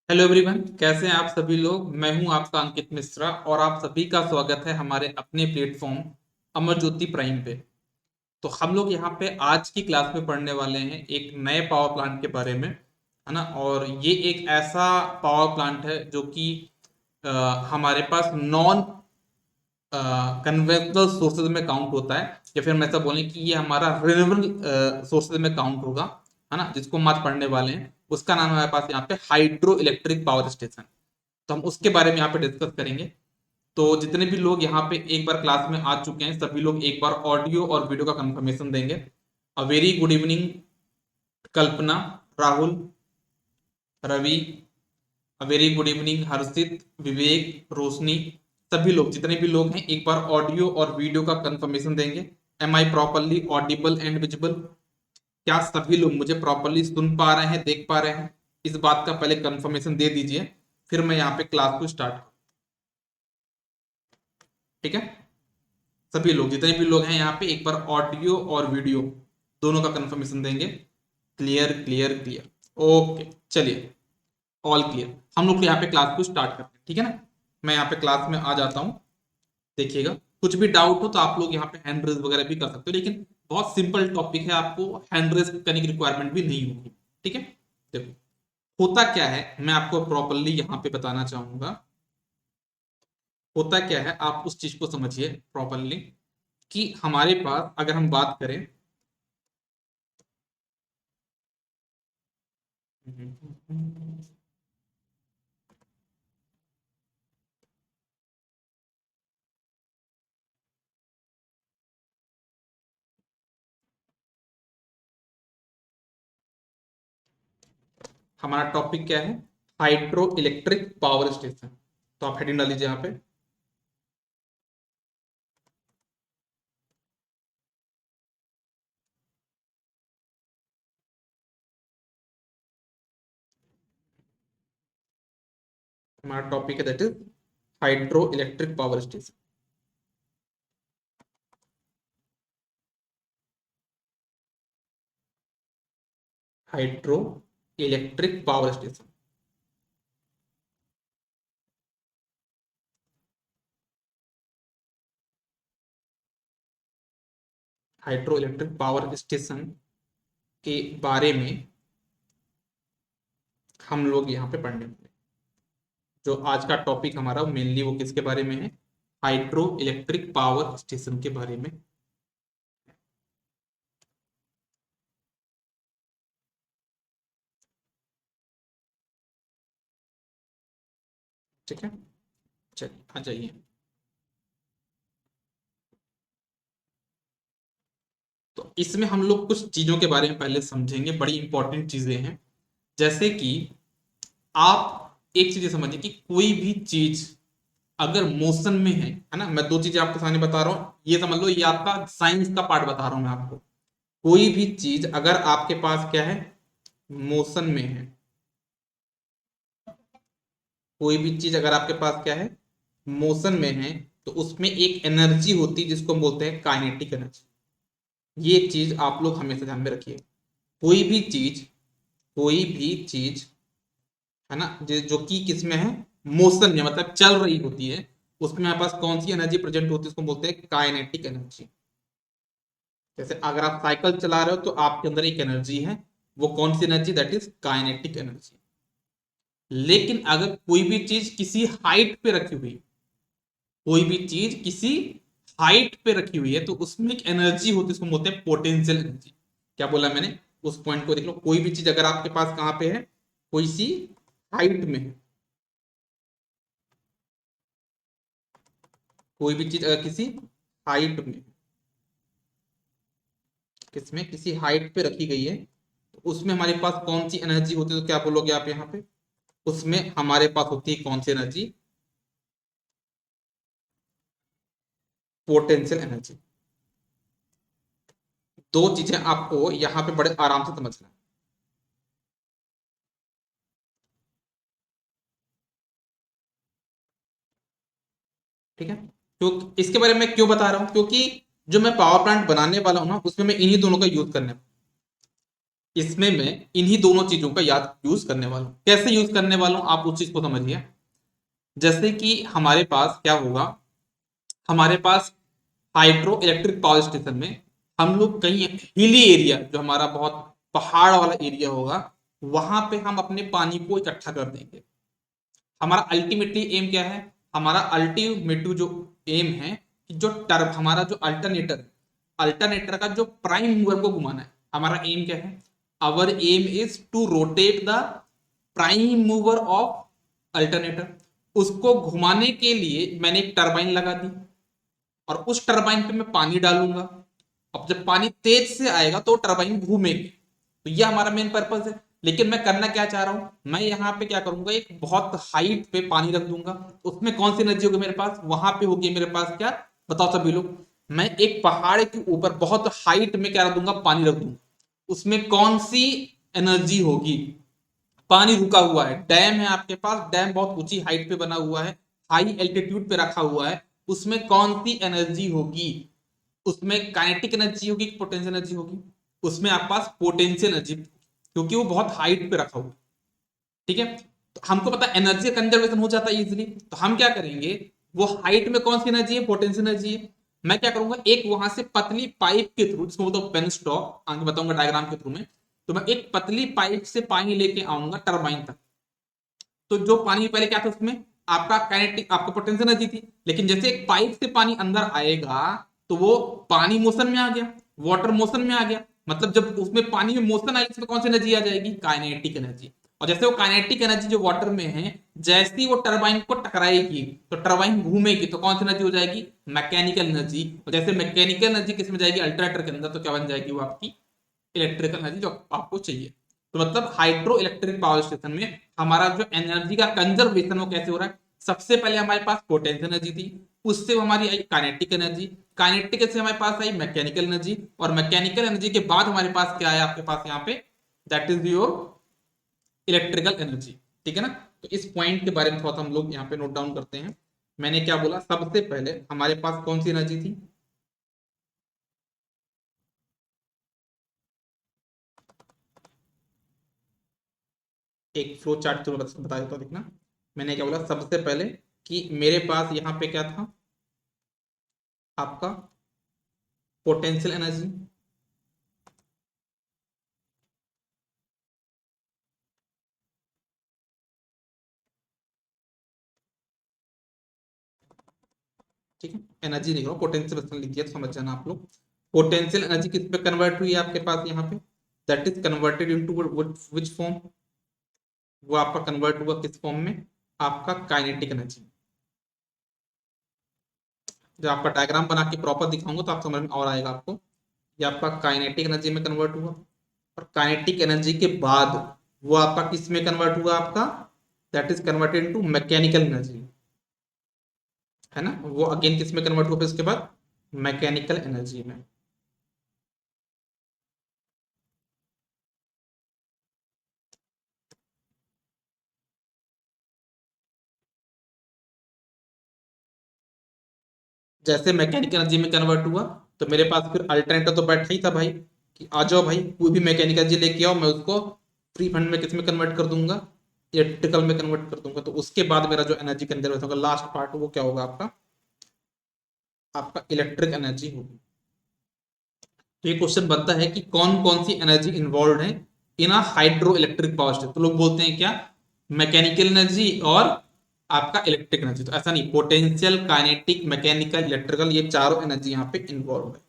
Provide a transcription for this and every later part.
Hello everyone, कैसे हैं आप सभी लोग। मैं हूं आपका अंकित मिश्रा और आप सभी का स्वागत है हमारे अपने प्लेटफॉर्म अमर ज्योति प्राइम पे। तो हम लोग यहाँ पे आज की क्लास में पढ़ने वाले हैं एक नए पावर प्लांट के बारे में, है ना। और ये एक ऐसा पावर प्लांट है जो कि अ, हमारे पास नॉन कन्वेंशनल सोर्सेज में काउंट होता है, या फिर हम ऐसा बोलें कि ये हमारा रिन्यूएबल सोर्सेज में काउंट होगा, है ना। जिसको हम आज पढ़ने वाले हैं उसका नाम है हमारे पास यहाँ पे हाइड्रो इलेक्ट्रिक पावर स्टेशन। तो हम उसके बारे में यहाँ पे डिस्कस करेंगे। तो जितने भी लोग यहाँ पे एक बार क्लास में आ चुके हैं सभी लोग एक बार ऑडियो और वीडियो का कंफर्मेशन देंगे। A very good evening Kalpana, Rahul, Ravi. A very good evening Harshit, Vivek, Roshni. सभी लोग जितने भी लोग हैं एक बार ऑडियो और वीडियो का कंफर्मेशन देंगे। Am I properly audible and visible? क्या सभी लोग मुझे प्रॉपरली सुन पा रहे हैं, देख पा रहे हैं? इस बात का पहले कंफर्मेशन दे दीजिए, फिर मैं यहाँ पे क्लास को स्टार्ट। ठीक है, सभी लोग जितने भी लोग हैं यहाँ पे एक बार ऑडियो और वीडियो दोनों का कंफर्मेशन देंगे। Clear clear clear. ओके, चलिए, ऑल क्लियर। हम लोग यहाँ पे क्लास को स्टार्ट करते हैं, ठीक है ना। मैं यहाँ पे क्लास में आ जाता हूँ। देखिएगा, कुछ भी डाउट हो तो आप लोग यहाँ पे हैंड रेज वगैरह भी कर सकते हो, लेकिन बहुत सिंपल टॉपिक है, आपको हैंड रेज करने की रिक्वायरमेंट भी नहीं होगी। ठीक है, देखो होता क्या है मैं आपको प्रॉपरली यहाँ पे बताना चाहूंगा। होता क्या है आप उस चीज को समझिए प्रॉपरली कि हमारे पास अगर हम बात करें। हमारा टॉपिक क्या है? Hydro electric power station. तो आप हेडिंग डाल लीजिए यहाँ पे। हमारा टॉपिक है that is hydro electric power station. Hydro electric power station. Hydro electric power station के बारे में हम लोग यहाँ पे पढ़ने वाले। जो आज का टॉपिक हमारा मेनली वो किसके बारे में है? हाइड्रो इलेक्ट्रिक पावर स्टेशन के बारे में। ठीक है, चलिए आ जाइए। तो इसमें हम लोग कुछ चीजों के बारे में पहले समझेंगे, बड़ी इंपॉर्टेंट चीजें हैं। जैसे कि आप एक चीज समझिए कि कोई भी चीज अगर मोशन में है ना। मैं दो चीजें आपके सामने बता रहा हूं, ये समझ लो, ये आपका साइंस का पार्ट बता रहा हूं मैं आपको। कोई भी चीज अगर आपके पास क्या है, मोशन में है। कोई भी चीज अगर आपके पास क्या है, मोशन में है, तो उसमें एक एनर्जी होती है जिसको हम बोलते हैं काइनेटिक एनर्जी। ये चीज आप लोग हमेशा ध्यान में रखिए। कोई भी चीज, कोई भी चीज, है ना, जो कि किस में है, मोशन में, मतलब चल रही होती है, उसमें हमारे पास कौन सी एनर्जी प्रेजेंट होती है, उसको बोलते हैं काइनेटिक एनर्जी। जैसे अगर आप साइकिल चला रहे हो तो आपके अंदर एक एनर्जी है, वो कौन सी energy? That is kinetic energy. लेकिन अगर कोई भी चीज किसी हाइट पे रखी हुई, कोई भी चीज किसी हाइट पे रखी हुई है, तो उसमें एक एनर्जी होती है, उसको बोलते हैं पोटेंशियल एनर्जी। क्या बोला मैंने? उस पॉइंट को देख लो। कोई भी चीज अगर आपके पास कहां पे है, कोई सी हाइट में है, कोई भी चीज अगर किसी हाइट में, किसमें, किसी हाइट पे रखी गई है, तो उसमें हमारे पास कौन सी एनर्जी होती है? तो क्या बोलोगे आप यहाँ पे? उसमें हमारे पास होती है कौन सी एनर्जी? Potential energy. दो चीजें आपको यहाँ पे बड़े आराम से समझना है। ठीक है, तो इसके बारे में क्यों बता रहा हूं? क्योंकि जो मैं पावर प्लांट बनाने वाला हूं ना, उसमें मैं इन्हीं दोनों का यूज करने वाला हूं। इसमें मैं इन्हीं दोनों चीजों का याद यूज करने वाला हूँ। कैसे यूज करने वाला हूँ आप उस चीज को समझिए। जैसे कि हमारे पास क्या होगा, हमारे पास हाइड्रो इलेक्ट्रिक पावर स्टेशन में हम लोग कहीं हिली एरिया, जो हमारा बहुत पहाड़ वाला एरिया होगा, वहां पे हम अपने पानी को इकट्ठा कर देंगे। हमारा अल्टीमेटली एम क्या है, हमारा अल्टीमेटिव जो एम है कि जो टर्ब हमारा जो अल्टरनेटर है, अल्टरनेटर का जो प्राइम मूवर को घुमाना है। हमारा एम क्या है, our aim is to rotate the prime mover of alternator. उसको घुमाने के लिए मैंने एक टरबाइन लगा दी और उस टरबाइन पे मैं पानी डालूंगा। अब जब पानी तेज से आएगा तो टरबाइन घूमेगी। तो ये हमारा मेन पर्पज है। लेकिन मैं करना क्या चाह रहा हूं, मैं यहाँ पे क्या करूंगा, एक बहुत हाइट पे पानी रख दूंगा। उसमें कौन सी एनर्जी होगी मेरे पास, वहां पे होगी मेरे पास क्या, बताओ सभी लोग। मैं एक पहाड़ के ऊपर बहुत हाइट में क्या रख दूंगा, पानी रख दूंगा। उसमें कौन सी एनर्जी होगी, पानी रुका हुआ है, डैम है आपके पास, डैम बहुत ऊंची हाइट पे बना हुआ है, हाई एल्टीट्यूड पे रखा हुआ है। उसमें कौन सी एनर्जी होगी, उसमें काइनेटिक एनर्जी होगी, पोटेंशियल एनर्जी होगी। उसमें आपके पास पोटेंशियल एनर्जी, क्योंकि वो बहुत हाइट पे रखा हुआ है। ठीक है, तो हमको पता है एनर्जी कंजर्वेशन हो जाता है इजीली। तो हम क्या करेंगे, वो हाइट में कौन सी एनर्जी है, पोटेंशियल एनर्जी है। मैं क्या करूंगा, एक वहां से पतली पाइप के थ्रू, जिसको बोलते हैं पेन स्टॉक, आगे बताऊंगा डायग्राम के थ्रू में। तो मैं एक पतली पाइप से पानी लेके आऊंगा टरबाइन तक। तो जो पानी पहले क्या था उसमें, आपका काइनेटिक, आपका पोटेंशियल एनर्जी थी। लेकिन जैसे एक पाइप से पानी अंदर आएगा तो वो पानी मोशन में आ गया, वाटर मोशन में आ गया। मतलब जब उसमें पानी में मोशन आएगी तो कौन सी एनर्जी आ जाएगी, काइनेटिक एनर्जी। और जैसे वो काइनेटिक एनर्जी जो वाटर में है, जैसे ही वो टरबाइन को टकराएगी तो टरबाइन घूमेगी, तो कौन सी एनर्जी हो जाएगी, मैकेनिकल एनर्जी। और जैसे मैकेनिकल एनर्जी किस में जाएगी, अल्टरनेटर के अंदर, तो क्या बन जाएगी वो आपकी इलेक्ट्रिकल एनर्जी जो आपको चाहिए। तो मतलब हाइड्रो इलेक्ट्रिक पावर स्टेशन में हमारा जो एनर्जी का कंजर्वेशन वो कैसे हो रहा है, सबसे पहले हमारे पास पोटेंशियल एनर्जी थी, उससे हमारी आई काइनेटिक एनर्जी, काइनेटिक से हमारे पास आई मैकेनिकल एनर्जी, और मैकेनिकल एनर्जी के बाद हमारे पास क्या है आपके पास यहाँ पे, that is your electrical energy. ठीक है ना। तो इस पॉइंट के बारे में थोड़ा सा हम लोग यहाँ पे नोट डाउन करते हैं। मैंने क्या बोला, सबसे पहले हमारे पास कौन सी एनर्जी थी, एक फ्लो चार्ट तो बता देता हूँ, देखना। मैंने क्या बोला सबसे पहले, कि मेरे पास यहाँ पे क्या था, आपका पोटेंशियल एनर्जी। ठीक है, एनर्जी लिख रहा हूँ, पोटेंशियल लिख दिया तो समझ जाना आप लोग। पोटेंशियल एनर्जी किस पे कन्वर्ट हुई है आपके पास यहाँ पे, that is converted into which form, वो आपका कन्वर्ट हुआ किस फॉर्म में, आपका काइनेटिक एनर्जी। जब आपका डायग्राम बना के प्रॉपर दिखाऊंगा तो आप समझ में और आएगा आपको। ये आपका काइनेटिक एनर्जी में कन्वर्ट हुआ, और काइनेटिक एनर्जी के बाद वो आपका किस में कन्वर्ट हुआ, आपका that is converted into mechanical energy, है ना। वो अगेन किस में कन्वर्ट हुआ फिर उसके बाद, मैकेनिकल एनर्जी में। जैसे मैकेनिकल एनर्जी में कन्वर्ट हुआ, तो मेरे पास फिर अल्टरनेटर तो बैठा ही था भाई, कि आ जाओ भाई कोई भी मैकेनिकल एनर्जी लेके आओ, मैं उसको फ्री फंड में किस में कन्वर्ट कर दूंगा, इलेक्ट्रिकल में कन्वर्ट कर दूंगा। तो उसके बाद मेरा जो एनर्जी कंजर्वेशन होगा, लास्ट पार्ट वो क्या होगा आपका, आपका इलेक्ट्रिक एनर्जी होगी। तो ये क्वेश्चन बनता है कि कौन कौन सी एनर्जी इन्वॉल्व है इन अ हाइड्रो इलेक्ट्रिक पावर स्टेशन। तो लोग बोलते हैं क्या, मैकेनिकल एनर्जी और आपका इलेक्ट्रिक एनर्जी। तो ऐसा नहीं, पोटेंशियल, काइनेटिक, मैकेनिकल, इलेक्ट्रिकल, ये चारों एनर्जी यहाँ पे इन्वॉल्व है।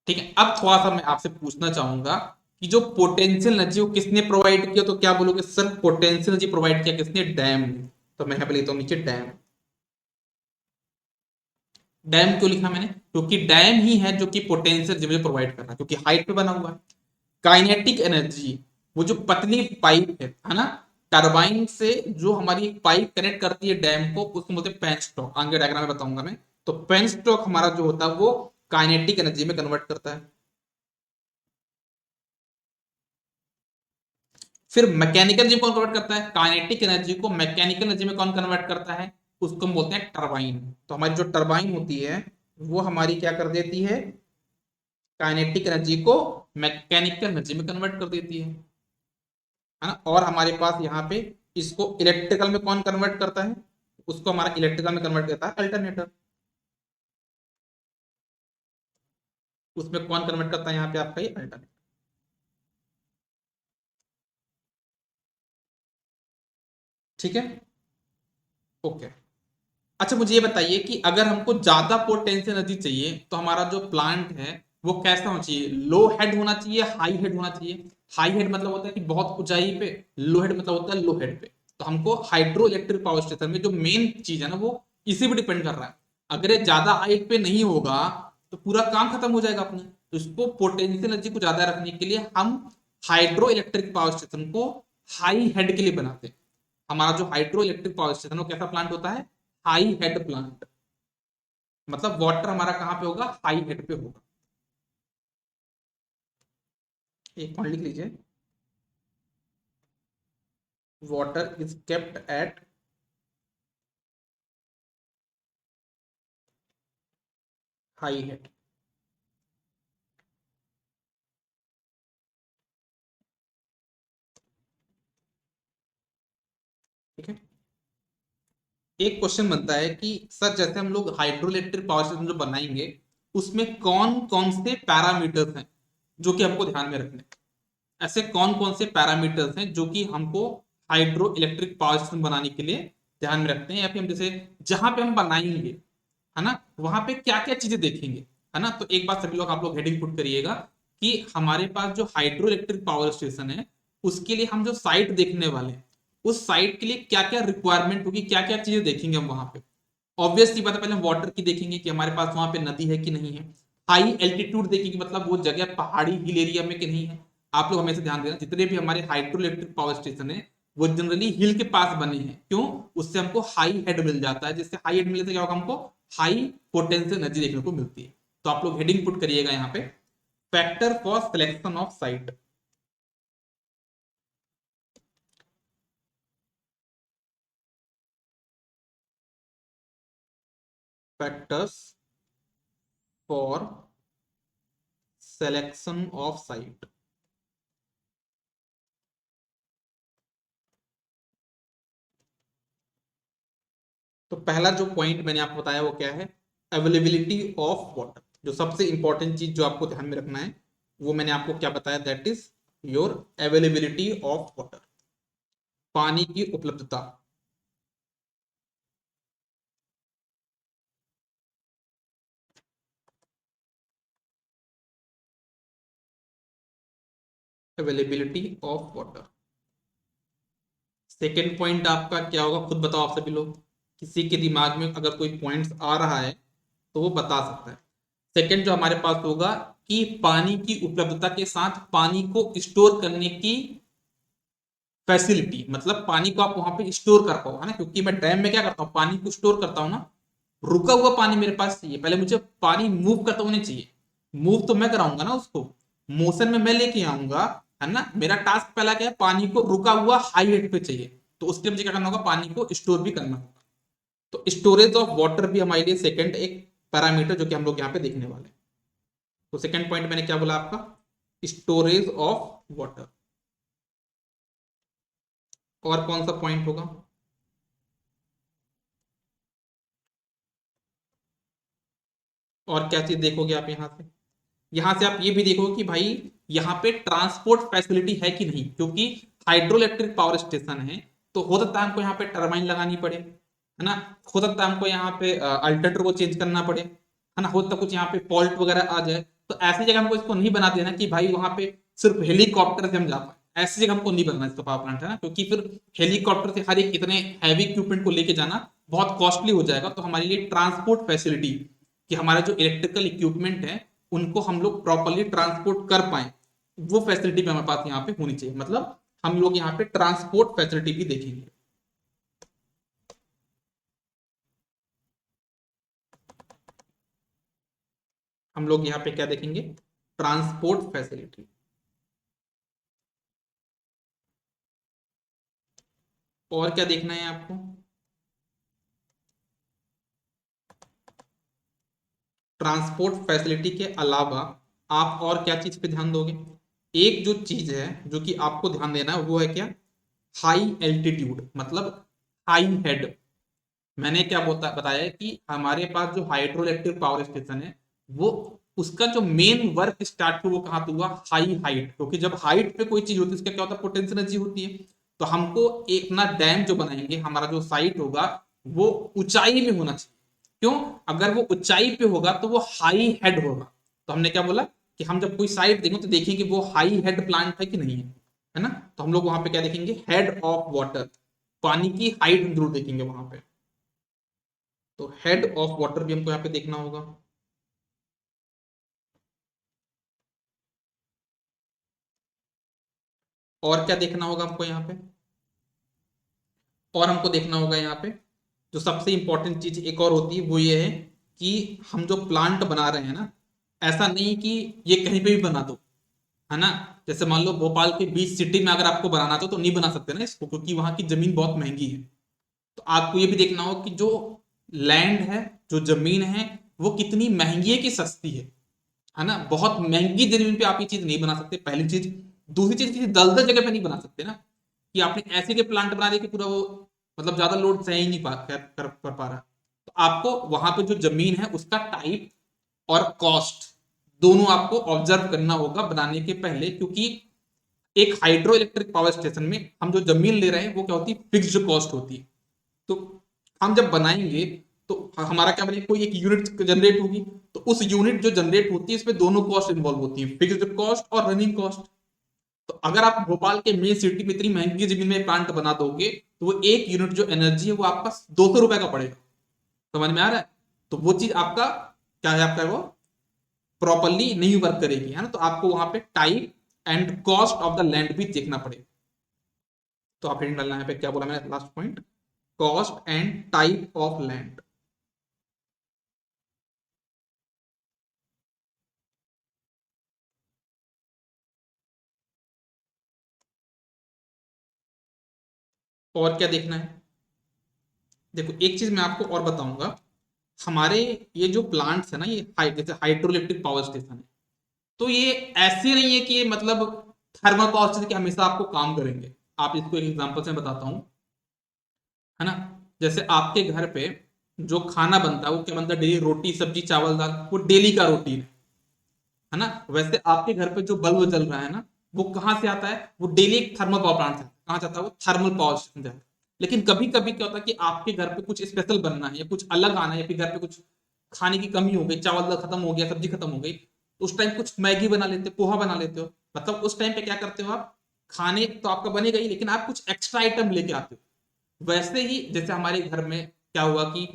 ठीक है, अब थोड़ा सा मैं आपसे पूछना चाहूंगा कि जो पोटेंशियल एनर्जी वो किसने प्रोवाइड किया, तो क्या बोलोगे सर, पोटेंशियल एनर्जी प्रोवाइड किया किसने, डैम ने। तो मैं यहाँ पे लिखता हूँ नीचे डैम। डैम क्यों लिखा मैंने, क्योंकि डैम ही है जो कि पोटेंशियल एनर्जी प्रोवाइड कर रहा है, क्योंकि हाइट पे बना हुआ है। काइनेटिक एनर्जी, वो जो पतली पाइप है ना, टरबाइन से जो हमारी एक पाइप कनेक्ट करती है डैम को, उसको बोलते हैं पेनस्टॉक, आगे डायग्राम में बताऊंगा मैं। तो पेनस्टॉक हमारा जो होता है वो काइनेटिक एनर्जी में कन्वर्ट करता है। फिर मैकेनिकल एनर्जी कौन कन्वर्ट करता है, काइनेटिक एनर्जी को मैकेनिकल एनर्जी में कौन कन्वर्ट करता है, उसको हम बोलते हैं टरबाइन। तो हमारी जो टरबाइन होती है वो हमारी क्या कर देती है, काइनेटिक एनर्जी को मैकेनिकल एनर्जी में कन्वर्ट कर देती है ना। और हमारे पास यहाँ पे इसको इलेक्ट्रिकल में कौन कन्वर्ट करता है, उसको हमारा इलेक्ट्रिकल में कन्वर्ट करता है अल्टरनेटर। उसमें कौन कन्वर्ट करता है यहाँ पे आपका ये अल्टरनेटर। ठीक है, ओके। अच्छा मुझे ये बताइए कि अगर हमको ज्यादा पोटेंशियल एनर्जी चाहिए तो हमारा जो प्लांट है वो कैसा होना चाहिए, लो हेड होना चाहिए, हाई हेड होना चाहिए। हाई हेड मतलब होता है कि बहुत ऊंचाई पे, लो हेड मतलब होता है लो हेड पे। तो हमको हाइड्रो इलेक्ट्रिक पावर स्टेशन में जो मेन चीज है ना वो इसी पे डिपेंड कर रहा है। अगर ये ज्यादा हाइट पे नहीं होगा तो पूरा काम खत्म हो जाएगा अपने। तो इसको पोटेंशियल एनर्जी को ज्यादा रखने के लिए हम हाइड्रो इलेक्ट्रिक पावर स्टेशन को हाई हेड के लिए बनाते हैं। हमारा जो हाइड्रो इलेक्ट्रिक पावर स्टेशन वो कैसा प्लांट होता है, हाई हेड प्लांट। मतलब वाटर हमारा कहां पे होगा, हाई हेड पे होगा। एक पॉइंट लिख लीजिए, water is kept at high head. ठीक है। एक क्वेश्चन बनता है कि सर जैसे हम लोग हाइड्रो इलेक्ट्रिक पावर स्टेशन जो बनाएंगे उसमें कौन कौन से पैरामीटर्स हैं जो कि हमको ध्यान में रखने हैं? ऐसे कौन कौन से पैरामीटर्स हैं जो कि हमको हाइड्रो इलेक्ट्रिक पावर स्टेशन बनाने के लिए ध्यान में रखते हैं, या फिर हम जैसे जहां पे हम बनाएंगे है ना वहां पे क्या क्या चीजें देखेंगे, है ना। तो एक बात सभी लोग आप लोग हेडिंग पुट करिएगा कि हमारे पास जो हाइड्रो इलेक्ट्रिक पावर स्टेशन है उसके लिए हम जो साइट देखने वाले हैं उस साइट के लिए क्या क्या रिक्वायरमेंट होगी, क्या क्या चीजें देखेंगे हम वहां पे। ऑब्वियसली बात है, पहले हम वाटर की देखेंगे कि हमारे पास वहां पे नदी है कि नहीं है। हाई एल्टीट्यूड देखेंगे, मतलब वो जगह पहाड़ी हिल एरिया में कि नहीं है। आप लोग हमेशा ध्यान देना जितने भी हमारे हाइड्रो इलेक्ट्रिक पावर स्टेशन है वो जनरली हिल के पास बने हैं। क्यों, उससे हमको हाई हेड मिल जाता है, जिससे हाई हेड मिलने से क्या होगा, हमको हाई पोटेंशियल एनर्जी देखने को मिलती है। तो आप लोग हेडिंग पुट करिएगा यहाँ पे, factor for selection of site. Factors for selection of site. तो पहला जो पॉइंट मैंने आपको बताया वो क्या है, अवेलेबिलिटी ऑफ वाटर। जो सबसे इंपॉर्टेंट चीज जो आपको ध्यान में रखना है वो मैंने आपको क्या बताया, that is your availability of water, पानी की उपलब्धता। Availability of water. Second point आपका क्या होगा, खुद बताओ आप सभी लोग। किसी के दिमाग में अगर कोई पॉइंट्स आ रहा है तो वो बता सकता है। सेकेंड जो हमारे पास होगा कि पानी की उपलब्धता के साथ पानी को स्टोर करने की फैसिलिटी, मतलब पानी को आप वहां पे स्टोर कर पाओ, है ना। क्योंकि मैं डैम में क्या करता हूँ, पानी को स्टोर करता हूँ ना। रुका हुआ पानी मेरे पास चाहिए, पहले मुझे पानी मूव करता होना चाहिए। मूव तो मैं कराऊंगा ना उसको, मोशन में मैं लेके आऊंगा, है ना। मेरा टास्क पहला क्या है, पानी को रुका हुआ हाई हेड पे चाहिए। तो उसके लिए मुझे क्या करना होगा, पानी को स्टोर भी करना होगा। तो स्टोरेज ऑफ वाटर भी हमारे लिए सेकंड एक पैरामीटर जो कि हम लोग यहाँ पे देखने वाले हैं। तो सेकंड पॉइंट मैंने क्या बोला आपका, स्टोरेज ऑफ वाटर। और कौन सा पॉइंट होगा, और क्या चीज देखोगे आप यहाँ से, यहां से आप ये भी देखो कि भाई यहाँ पे ट्रांसपोर्ट फैसिलिटी है कि नहीं। क्योंकि हाइड्रो इलेक्ट्रिक पावर स्टेशन है तो हो सकता है हमको यहाँ पे टरबाइन लगानी पड़े, है ना। हो सकता है हमको यहाँ पे अल्टरनेटर को चेंज करना पड़े, है ना। हो सकता है कुछ यहाँ पे फॉल्ट वगैरह आ जाए। तो ऐसी जगह हमको इसको नहीं बना देना कि भाई वहां पे सिर्फ हेलीकॉप्टर से हम जा पाए, ऐसी जगह हमको नहीं बनना इसका पावर प्लांट, है ना। क्योंकि फिर हेलीकॉप्टर से हर एक इतने हैवी इक्विपमेंट को लेके जाना बहुत कॉस्टली हो जाएगा। तो हमारे लिए ट्रांसपोर्ट फैसिलिटी, कि हमारा जो इलेक्ट्रिकल इक्विपमेंट है उनको हम लोग प्रॉपरली ट्रांसपोर्ट कर पाए, वो फैसिलिटी भी हमारे पास यहाँ पे होनी चाहिए। मतलब हम लोग यहाँ पे ट्रांसपोर्ट फैसिलिटी भी देखेंगे। हम लोग यहाँ पे क्या देखेंगे, ट्रांसपोर्ट फैसिलिटी। और क्या देखना है आपको, ट्रांसपोर्ट फैसिलिटी के अलावा आप और क्या चीज पे ध्यान दोगे? एक जो चीज है जो कि आपको ध्यान देना है वो है क्या? हाई एल्टीट्यूड, मतलब हाई हेड। मैंने क्या बताया है कि हमारे पास जो हाइड्रो इलेक्ट्रिक पावर स्टेशन है वो, उसका जो मेन वर्क स्टार्ट हुआ वो कहाँ पे हुआ? High height. क्योंकि जब हाइट पे कोई चीज होती है उसका क्या होता है? पोटेंशियल एनर्जी होती है। तो हमको एक ना डैम जो बनाएंगे, हमारा जो साइट होगा वो ऊंचाई में होना चाहिए। क्यों? अगर वो ऊंचाई पे होगा तो वो हाई हेड होगा। तो हमने क्या बोला कि हम जब कोई साइट देखेंगे तो देखेंगे वो हाई हेड प्लांट है कि नहीं है ना? तो हम लोग वहां पे क्या देखेंगे? हेड ऑफ वाटर, पानी की हाइट हम जरूर देखेंगे वहां पे। तो हेड ऑफ वाटर भी हमको यहाँ पे देखना होगा। और क्या देखना होगा हमको यहाँ पे? और हमको देखना होगा यहाँ पे जो सबसे इंपॉर्टेंट चीज एक और होती है वो ये है कि हम जो प्लांट बना रहे हैं ना, ऐसा नहीं कि ये कहीं पे भी बना दो, है ना? जैसे मान लो भोपाल के बीच सिटी में अगर आपको बनाना तो नहीं बना सकते ना इसको, क्योंकि वहां की जमीन बहुत महंगी है। तो आपको ये भी देखना होगा कि जो लैंड है, जो जमीन है, वो कितनी महंगी है कि सस्ती है ना? बहुत महंगी जमीन पे आप ये चीज नहीं बना सकते, पहली चीज। दूसरी चीज, किसी दलदल जगह पे नहीं बना सकते ना, कि आपने ऐसे के प्लांट बना दिया कि पूरा वो मतलब ज्यादा लोड सह ही नहीं कर पा रहा। तो आपको वहां पे जो जमीन है उसका टाइप और कॉस्ट दोनों आपको ऑब्जर्व करना होगा बनाने के पहले। क्योंकि एक हाइड्रो इलेक्ट्रिक पावर स्टेशन में हम जो जमीन ले रहे हैं वो क्या होती है? फिक्स्ड कॉस्ट होती है। तो हम जब बनाएंगे तो हमारा क्या बनेगा? कोई एक यूनिट जनरेट होगी, तो उस यूनिट जो जनरेट होती है इसमें दोनों कॉस्ट इन्वॉल्व होती है, फिक्स्ड कॉस्ट और रनिंग कॉस्ट। तो अगर आप भोपाल के मेन सिटी में इतनी महंगी जमीन में प्लांट बना दोगे तो वो एक यूनिट जो एनर्जी है वो आपका 200 रुपए का पड़ेगा। समझ में आ रहा है? तो वो चीज आपका क्या है? आपका वो प्रॉपरली नहीं वर्क करेगी, है ना? तो आपको वहां पे type and cost of the land भी देखना पड़ेगा। तो आप हेडिंग डालना है पे क्या बोला मैंने last point? Cost and type of land. और क्या देखना है? देखो एक चीज मैं आपको और बताऊंगा। हमारे ये जो प्लांट्स है ना, ये जैसे हाइड्रो इलेक्ट्रिक पावर स्टेशन है, तो ये ऐसे नहीं है कि ये मतलब थर्मल पावर स्टेशन के हमेशा आपको काम करेंगे। आप इसको एक एग्जांपल से बताता हूँ, है ना? जैसे आपके घर पे जो खाना बनता है वो क्या बनता है? डेली रोटी सब्जी चावल दाल, वो डेली का रूटीन है ना? वैसे आपके घर पे जो बल्ब जल रहा है ना, वो कहाँ से आता है? वो डेली एक थर्मल पावर प्लांट से कहाँ जाता है? वो थर्मल पावर स्टेशन जाता है। लेकिन कभी कभी क्या होता है कि आपके घर पे कुछ स्पेशल बनना है या कुछ अलग आना है, या फिर घर पे कुछ खाने की कमी हो गई, चावल दाल खत्म हो गया, सब्जी खत्म हो गई, तो उस टाइम कुछ मैगी बना लेते हो, पोहा बना लेते हो। मतलब उस टाइम पे क्या करते हो आप? खाने तो आपका बनेगा ही, लेकिन आप कुछ एक्स्ट्रा आइटम लेके आते हो। वैसे ही जैसे हमारे घर में क्या हुआ कि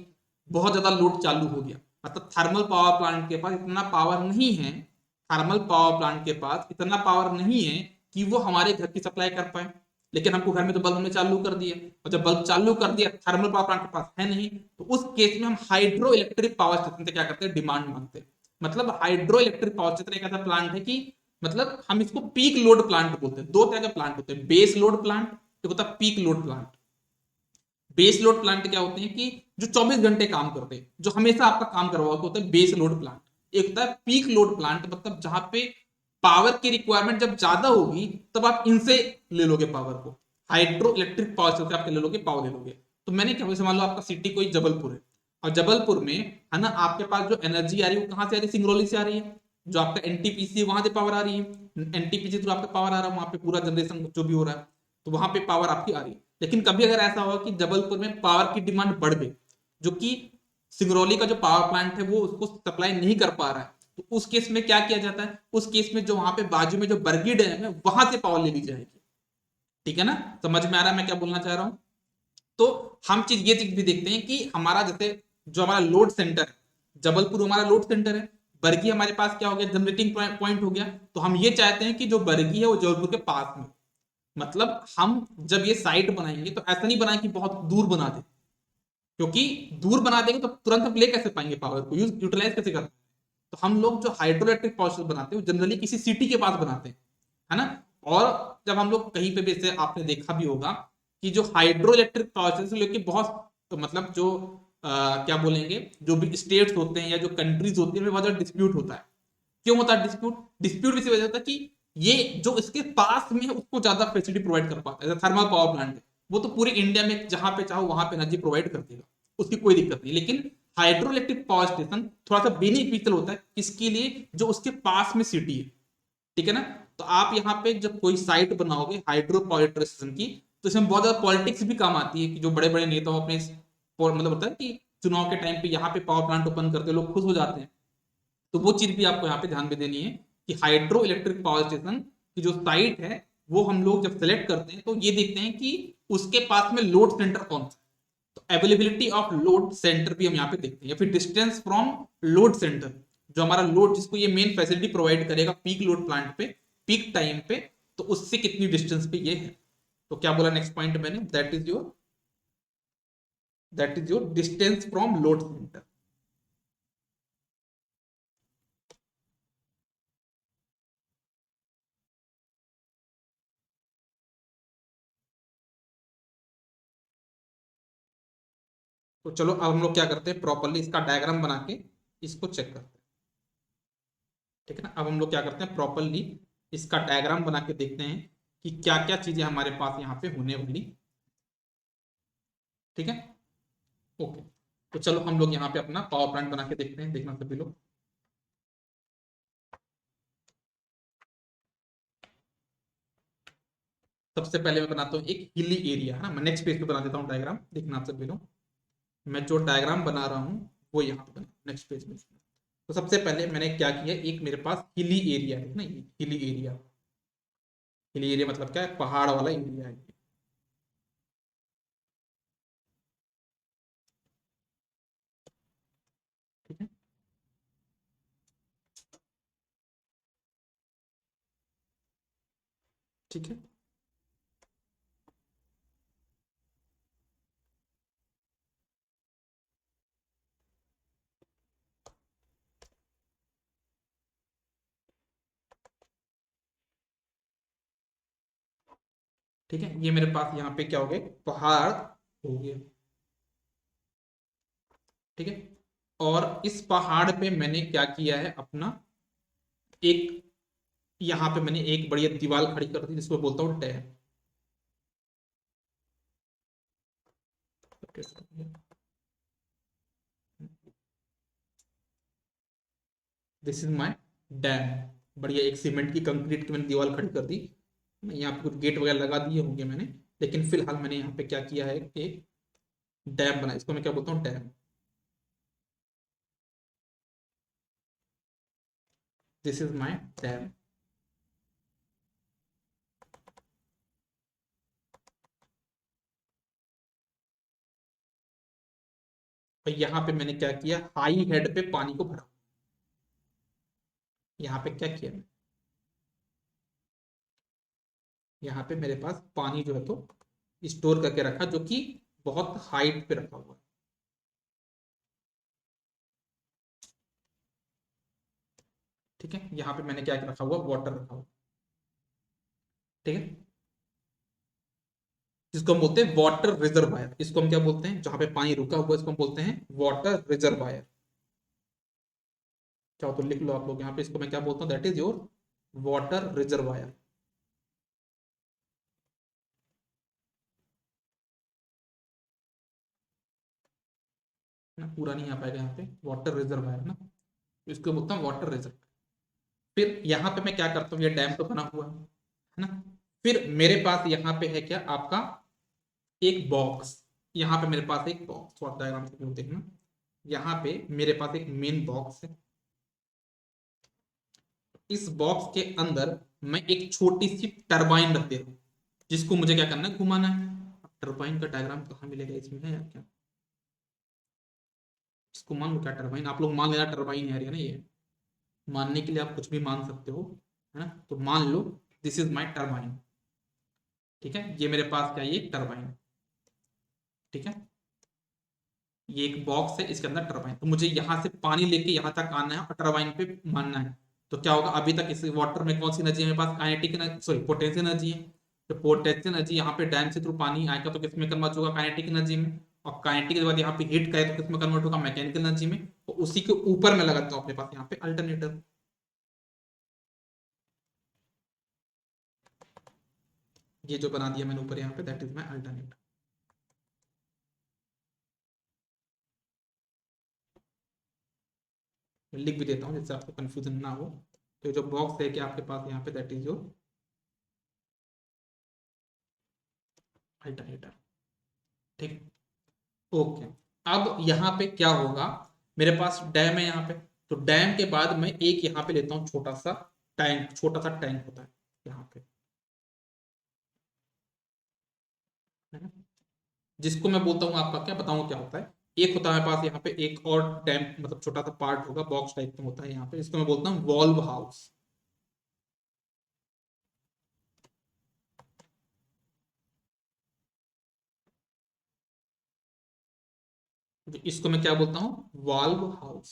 बहुत ज्यादा लोड चालू हो गया, मतलब थर्मल पावर प्लांट के पास इतना पावर नहीं है, थर्मल पावर प्लांट के पास इतना पावर नहीं है कि वो हमारे घर की सप्लाई कर पाए। लेकिन हमको घर में तो बल्ब हमने चालू कर दिया, और जब बल्ब चालू कर दिया, थर्मल पावर प्लांट के पास है नहीं, तो उस केस में हम हाइड्रो इलेक्ट्रिक पावर स्टेशन से क्या करते हैं? डिमांड मांगते हैं। मतलब हाइड्रो इलेक्ट्रिक पावर स्टेशन एक ऐसा प्लांट है कि मतलब हम इसको पीक लोड प्लांट बोलते हैं। दो तरह के प्लांट होते हैं, बेस लोड प्लांट, एक होता है peak load plant. Base load plant क्या होते हैं कि जो 24 घंटे काम करते हैं, जो हमेशा आपका काम करवा होता है, बेस लोड प्लांट। एक होता है पीक लोड प्लांट, मतलब जहां पे पावर की रिक्वायरमेंट जब ज्यादा होगी तब आप इनसे ले लोगे पावर को, हाइड्रो इलेक्ट्रिक पावर से आप ले लोगे, पावर ले लोगे। तो मैंने क्या, मान लो आपका सिटी कोई जबलपुर है, और जबलपुर में है ना आपके पास जो एनर्जी आ रही है वो कहां से आ रही है? सिंगरौली से आ रही है। जो आपका एनटीपीसी वहां से पावर आ रही है, एनटीपीसी थ्रू आपका पावर आ रहा है, वहां पे पूरा जनरेशन जो भी हो रहा है, तो वहां पे पावर आपकी आ रही है। लेकिन कभी अगर ऐसा होगा कि जबलपुर में पावर की डिमांड बढ़ गई, जो कि सिंगरौली का जो पावर प्लांट है वो उसको सप्लाई नहीं कर पा रहा है, तो उस केस में क्या किया जाता है? उस केस में जो वहां पे बाजू में जो बरगी डैम है वहां से पावर ले ली जाएगी। ठीक है ना? समझ में आ रहा है मैं क्या बोलना चाह रहा हूं? तो हम ये चीज भी देखते हैं कि हमारा जैसे जो हमारा लोड सेंटर है, जबलपुर हमारा लोड सेंटर है, बरगी हमारे पास क्या हो गया? जनरेटिंग पॉइंट हो गया। तो हम ये चाहते हैं कि जो बरगी है वो जबलपुर के पास में, मतलब हम जब ये साइट बनाएंगे तो ऐसा नहीं बनाए कि बहुत दूर बना दे, क्योंकि दूर बना देंगे तो तुरंत हम ले कैसे पाएंगे? पावर को यूटिलाइज कैसे कर पाएंगे? तो हम लोग जो हाइड्रो इलेक्ट्रिक पावर स्टेशन बनाते हैं वो जनरली किसी सिटी के पास बनाते हैं, है ना? और जब हम लोग कहीं पे भी, जैसे आपने देखा भी होगा कि जो हाइड्रो इलेक्ट्रिक पावर स्टेशन लेके बहुत मतलब जो क्या बोलेंगे, जो भी स्टेट्स होते हैं या जो कंट्रीज होती है, बहुत ज्यादा डिस्प्यूट होता है। क्यों होता है डिस्प्यूट? डिस्प्यूट इसी वजह से होता है कि ये जो इसके पास में है उसको ज्यादा फैसिलिटी प्रोवाइड कर पाता है। थर्मल पावर प्लांट है, वो तो पूरे इंडिया में जहां पे चाहो वहां पे एनर्जी प्रोवाइड कर देगा, उसकी कोई दिक्कत नहीं। लेकिन हाइड्रो इलेक्ट्रिक पावर स्टेशन थोड़ा सा बेनिफिशियल होता है किसके लिए? जो उसके पास में सिटी है, ठीक है ना। तो आप यहाँ पे जब कोई साइट बनाओगे हाइड्रो पावर स्टेशन की, तो इसमें बहुत ज्यादा पॉलिटिक्स भी काम आती है कि जो बड़े बड़े नेता अपने मतलब होता है कि चुनाव के टाइम पे यहाँ पे पावर प्लांट ओपन करते लोग खुश हो जाते हैं। तो वो चीज भी आपको यहाँ पे ध्यान में देनी है कि हाइड्रो इलेक्ट्रिक पावर स्टेशन की जो साइट है वो हम लोग जब सेलेक्ट करते हैं तो ये देखते हैं कि उसके पास में लोड सेंटर कौन सा। तो अवेलेबिलिटी ऑफ लोड सेंटर भी हम यहाँ पे देखते हैं, या फिर डिस्टेंस फ्रॉम लोड सेंटर, जो हमारा लोड जिसको ये मेन फैसिलिटी प्रोवाइड करेगा पीक लोड प्लांट पे पीक टाइम पे, तो उससे कितनी डिस्टेंस पे ये है। तो क्या बोला नेक्स्ट पॉइंट मैंने? That is your distance from load centre. तो चलो अब हम लोग क्या करते हैं, प्रॉपरली इसका डायग्राम बना के इसको चेक करते हैं, ठीक है ना। अब हम लोग क्या करते हैं, प्रॉपरली इसका डायग्राम बना के देखते हैं कि क्या क्या चीजें हमारे पास यहाँ पे होने वाली, ठीक है। ओके, तो चलो हम लोग यहाँ पे अपना पावर प्लांट बना के देखते हैं, देखना सभी लोग। सबसे पहले मैं बनाता हूँ एक हिली एरिया, है ना। मैं नेक्स्ट पेज पे बना देता हूँ डायग्राम, देखना आप सभी लोग। मैं जो डायग्राम बना रहा हूँ वो यहाँ पे बना नेक्स्ट पेज में। तो सबसे पहले मैंने क्या किया, एक मेरे पास हिली एरिया है ना, ये हिली एरिया। हिली एरिया मतलब क्या है? पहाड़ वाला एरिया है, ठीक है। ठीक है, ठीक है। ये मेरे पास यहाँ पे क्या हो गया, पहाड़ हो गया, ठीक है। और इस पहाड़ पे मैंने क्या किया है अपना, एक यहाँ पे मैंने एक बढ़िया दीवार खड़ी कर दी जिसको बोलता हूँ dam. This is my dam. बढ़िया एक सीमेंट की कंक्रीट की मैंने दीवार खड़ी कर दी। यहाँ पे कुछ गेट वगैरह लगा दिए होंगे मैंने, लेकिन फिलहाल मैंने यहाँ पे क्या किया है कि डैम बना, इसको मैं क्या बोलता हूँ, dam. This is my dam. और यहाँ पे मैंने क्या किया, हाई हेड पे पानी को भरा। यहाँ पे क्या किया, यहाँ पे मेरे पास पानी जो है तो स्टोर करके रखा, जो कि बहुत हाइट पे रखा हुआ है, ठीक है। यहाँ पे मैंने क्या रखा हुआ, वाटर रखा हुआ, ठीक है। जिसको हम बोलते हैं वाटर रिजर्वायर, इसको हम क्या बोलते हैं, जहां पे पानी रुका हुआ है इसको हम बोलते हैं वाटर रिजर्वायर। चाहो तो लिख लो आप लोग यहाँ पे, इसको मैं क्या बोलता हूँ, that is your water reservoir. ना पूरा नहीं आ पाएगा यहाँ पे, वाटर रिजर्वायर ना, तो इसको बोलता हूँ वाटर रिजर्व। फिर यहाँ पे मैं क्या करता हूँ, ये डैम तो बना हुआ है ना। फिर मेरे पास यहाँ पे है क्या आपका, एक बॉक्स। यहाँ पे मेरे पास एक बॉक्स, थोड़ा डायग्राम से व्यू देखना। यहाँ पे मेरे पास एक मेन बॉक्स है। इस बॉक्स के अंदर मैं एक छोटी सी टरबाइन रख देता हूँ, जिसको मुझे क्या करना है, घुमाना है। टरबाइन का डायग्राम कहाँ मिलेगा, इसमें है या क्या? इसको मान लो क्या, टरबाइन आप लोग मान लेना, टरबाइन है ना ये। मानने के लिए आप कुछ भी मान सकते हो, है ना। तो मान लो दिस इज माई टरबाइन, ठीक है। ये मेरे पास क्या है, ये टरबाइन, ठीक है। ये एक बॉक्स है, इसके अंदर टरबाइन, तो मुझे यहाँ से पानी लेके यहाँ तक आना है और टरबाइन पे मानना है। तो क्या होगा, अभी तक इस वाटर में कौन सी एनर्जी है मेरे पास, काइनेटिक सॉरी पोटेंशियल एनर्जी है। तो पोटेंशियल एनर्जी यहाँ पे डैम से थ्रू पानी आएगा तो किस में कन्वर्ट होगा, काइनेटिक एनर्जी में। और काइनेटिक के बाद यहाँ पे हीट करे तो किस में कन्वर्ट होगा, मैकेनिकल एनर्जी में। तो उसी के ऊपर मैं लगाता हूँ अपने पास यहाँ पे अल्टरनेटर, ये जो बना दिया मैंने ऊपर यहाँ पे, दैट इज माई अल्टरनेट। लिख भी देता हूँ जिससे आपको कंफ्यूजन ना हो। तो जो बॉक्स है कि आपके पास यहाँ पे, दैट इज योर अल्टरनेटर। ठीक, ओके। अब यहाँ पे क्या होगा, मेरे पास डैम है यहाँ पे, तो डैम के बाद मैं एक यहाँ पे लेता हूँ छोटा सा टैंक, छोटा सा टैंक होता है यहाँ पे, है ना, जिसको मैं बोलता हूँ, आपका क्या बताऊँ क्या होता है। एक होता है पास यहाँ पे एक और डैम, मतलब छोटा सा पार्ट होगा, बॉक्स टाइप में होता है यहाँ पे, जिसको मैं बोलता हूँ वॉल्व हाउस। इसको मैं क्या बोलता हूँ, वाल्व हाउस।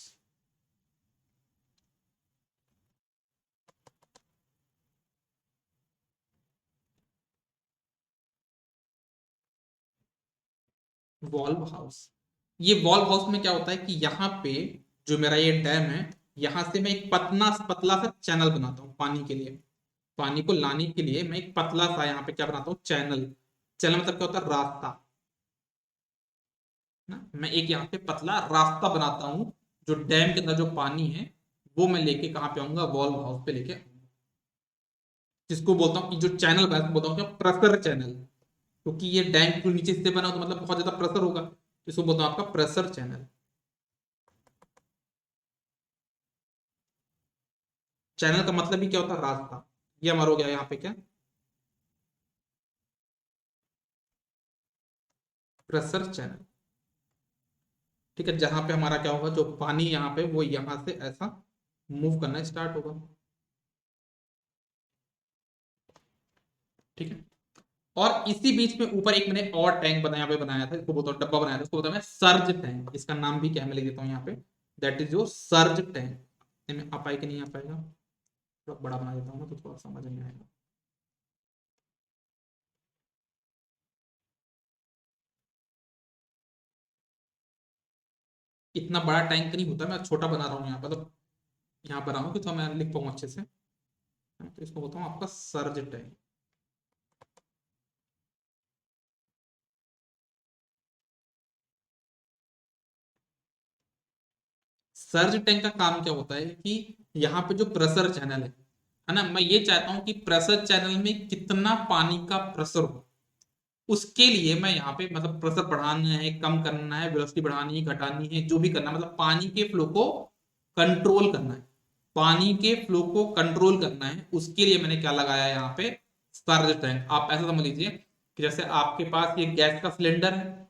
वॉल्व हाउस, ये वॉल्व हाउस में क्या होता है कि यहाँ पे जो मेरा ये डैम है, यहाँ से मैं एक पतला पतला सा चैनल बनाता हूँ पानी के लिए। पानी को लाने के लिए मैं एक पतला सा यहाँ पे क्या बनाता हूँ, चैनल। चैनल मतलब क्या होता है, रास्ता ना। मैं एक यहाँ पे पतला रास्ता बनाता हूँ, जो डैम के अंदर जो पानी है वो मैं लेके कहाँ पे आऊंगा, वॉल्व हाउस पे लेके आऊंगा। जिसको बोलता हूँ कि जो चैनल बना है, बोलता हूँ क्या, प्रेशर चैनल। क्योंकि ये डैम के नीचे से बना हो तो मतलब बहुत ज्यादा प्रेशर होगा, इसको बोलता हूँ आपका प्रेशर चैनल। चैनल का मतलब ही क्या होता है, रास्ता। ये हमारा हो गया यहाँ पे क्या, प्रेशर चैनल। ठीक है, जहां पे हमारा क्या होगा, जो पानी यहाँ पे वो यहाँ से ऐसा मूव करना स्टार्ट होगा। ठीक है, और इसी बीच में ऊपर एक मैंने और टैंक बनाया, पे बनाया था, इसको बोलता हूँ डब्बा बनाया था, इसको बोलता हूँ मैं सर्ज टैंक। इसका नाम भी क्या है, मैं लिख देता हूँ यहाँ पे, that is your surge tank. आ पाए कि नहीं आ पाएगा, थोड़ा बड़ा बना देता हूँ ना तो थोड़ा समझ में आएगा। इतना बड़ा टैंक नहीं होता, मैं छोटा बना रहा हूँ यहाँ पर, मतलब यहाँ पर हूँ कि तो मैं लिख पाऊँ अच्छे से। तो इसको बोलता हूँ आपका सर्ज टैंक। सर्ज टैंक का काम क्या होता है कि यहाँ पे जो प्रेशर चैनल है ना, मैं ये चाहता हूँ कि प्रेशर चैनल में कितना पानी का प्रेशर हो। उसके लिए मैं यहाँ पे मतलब प्रेशर बढ़ाना है, कम करना है, वेलोसिटी बढ़ानी है, घटानी है, जो भी करना है, मतलब पानी के फ्लो को कंट्रोल करना है। पानी के फ्लो को कंट्रोल करना है, उसके लिए मैंने क्या लगाया है यहाँ पे, सर्ज टैंक। आप ऐसा समझ लीजिए कि जैसे आपके पास ये गैस का सिलेंडर है,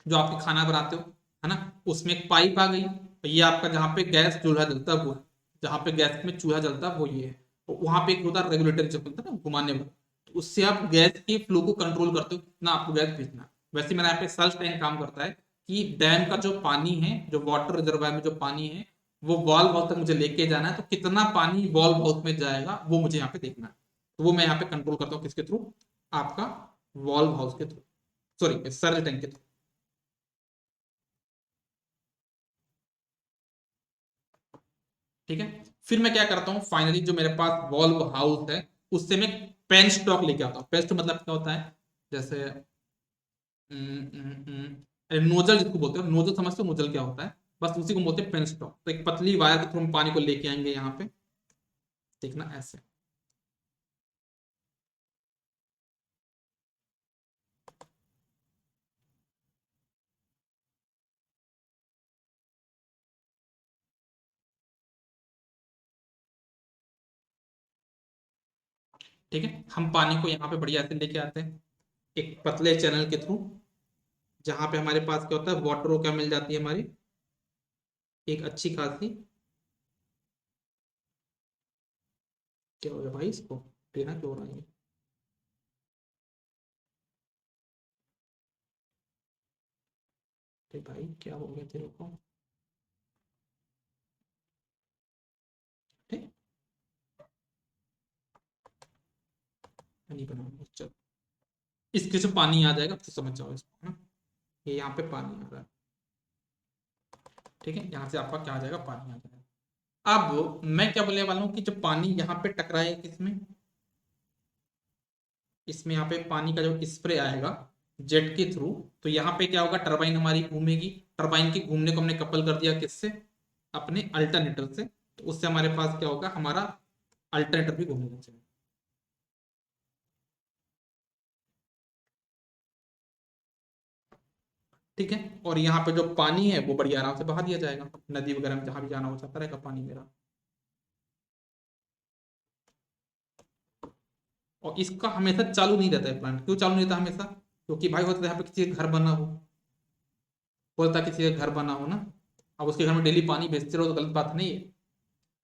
जो आपके खाना बनाते हो, है ना, उसमें एक पाइप आ गई, ये आपका जहाँ पे गैस चूल्हा जलता है वो है, जहाँ पे गैस में चूल्हा जलता है वो ये है। तो वहां पे एक होता है रेगुलेटर जो होता है ना, घुमाने वाला, तो उससे आप गैस के फ्लो को कंट्रोल करते हो, कितना आपको गैस भेजना है। वैसे मेरा यहाँ पे सर्च टैंक काम करता है कि डैम का जो पानी है, जो वाटर रिजर्वायर में जो पानी है, वो वॉल्व हाउस तक मुझे लेके जाना है, तो कितना पानी वॉल्व हाउस में जाएगा वो मुझे यहाँ पे देखना है। तो वो मैं यहाँ पे कंट्रोल करता हूँ किसके थ्रू, आपका वॉल्व हाउस के थ्रू, सॉरी सर्च टैंक के थ्रू। ठीक है, फिर मैं क्या करता हूँ, फाइनली जो मेरे पास वॉल्व हाउस है, उससे मैं पेन स्टॉक लेके आता हूँ। पेस्ट मतलब क्या होता है, जैसे नोजल जिसको बोलते हो, नोजल समझते हो नोजल क्या होता है, बस उसी को बोलते हैं पेन स्टॉक। तो एक पतली वायर के थ्रू हम पानी को लेके आएंगे यहाँ पे, देखना ऐसे। ठीक है, हम पानी को यहाँ पे बढ़िया से लेके आते हैं एक पतले चैनल के थ्रू, जहां पे हमारे पास क्या होता है, वाटर क्या मिल जाती है हमारी, एक अच्छी खासी। क्या हो गया भाई, इसको देना क्यों हो रहा है, ये भाई क्या हो गया तेरे को। ठीक, नहीं बनाऊंगा, चल। इसके से पानी आ जाएगा तो समझ जाओ इसको, है ना, ये यहाँ पे पानी आ रहा है। ठीक है, यहाँ से आपका क्या आ जाएगा, पानी आ जाएगा। अब मैं क्या बोलने वाला हूँ कि जब पानी यहाँ पे टकराए किसमें, इसमें यहाँ पे पानी का जो स्प्रे आएगा जेट के थ्रू, तो यहाँ पे क्या होगा, टरबाइन हमारी घूमेगी। टरबाइन के घूमने को हमने कपल कर दिया किससे, अपने अल्टरनेटर से, तो उससे हमारे पास क्या होगा, हमारा अल्टरनेटर भी घूमेगा। ठीक है, और यहाँ पे जो पानी है वो बड़ी आराम से बहा दिया जाएगा, नदी वगैरह में जहां भी जाना हो जाता रहेगा पानी मेरा। और इसका हमेशा चालू नहीं रहता है प्लांट, क्यों चालू नहीं रहता हमेशा, क्योंकि भाई होता है यहाँ पे किसी का घर बना हो, बोलता है किसी का घर बना हो ना, अब उसके घर में डेली पानी भेजते रहो तो गलत बात नहीं है।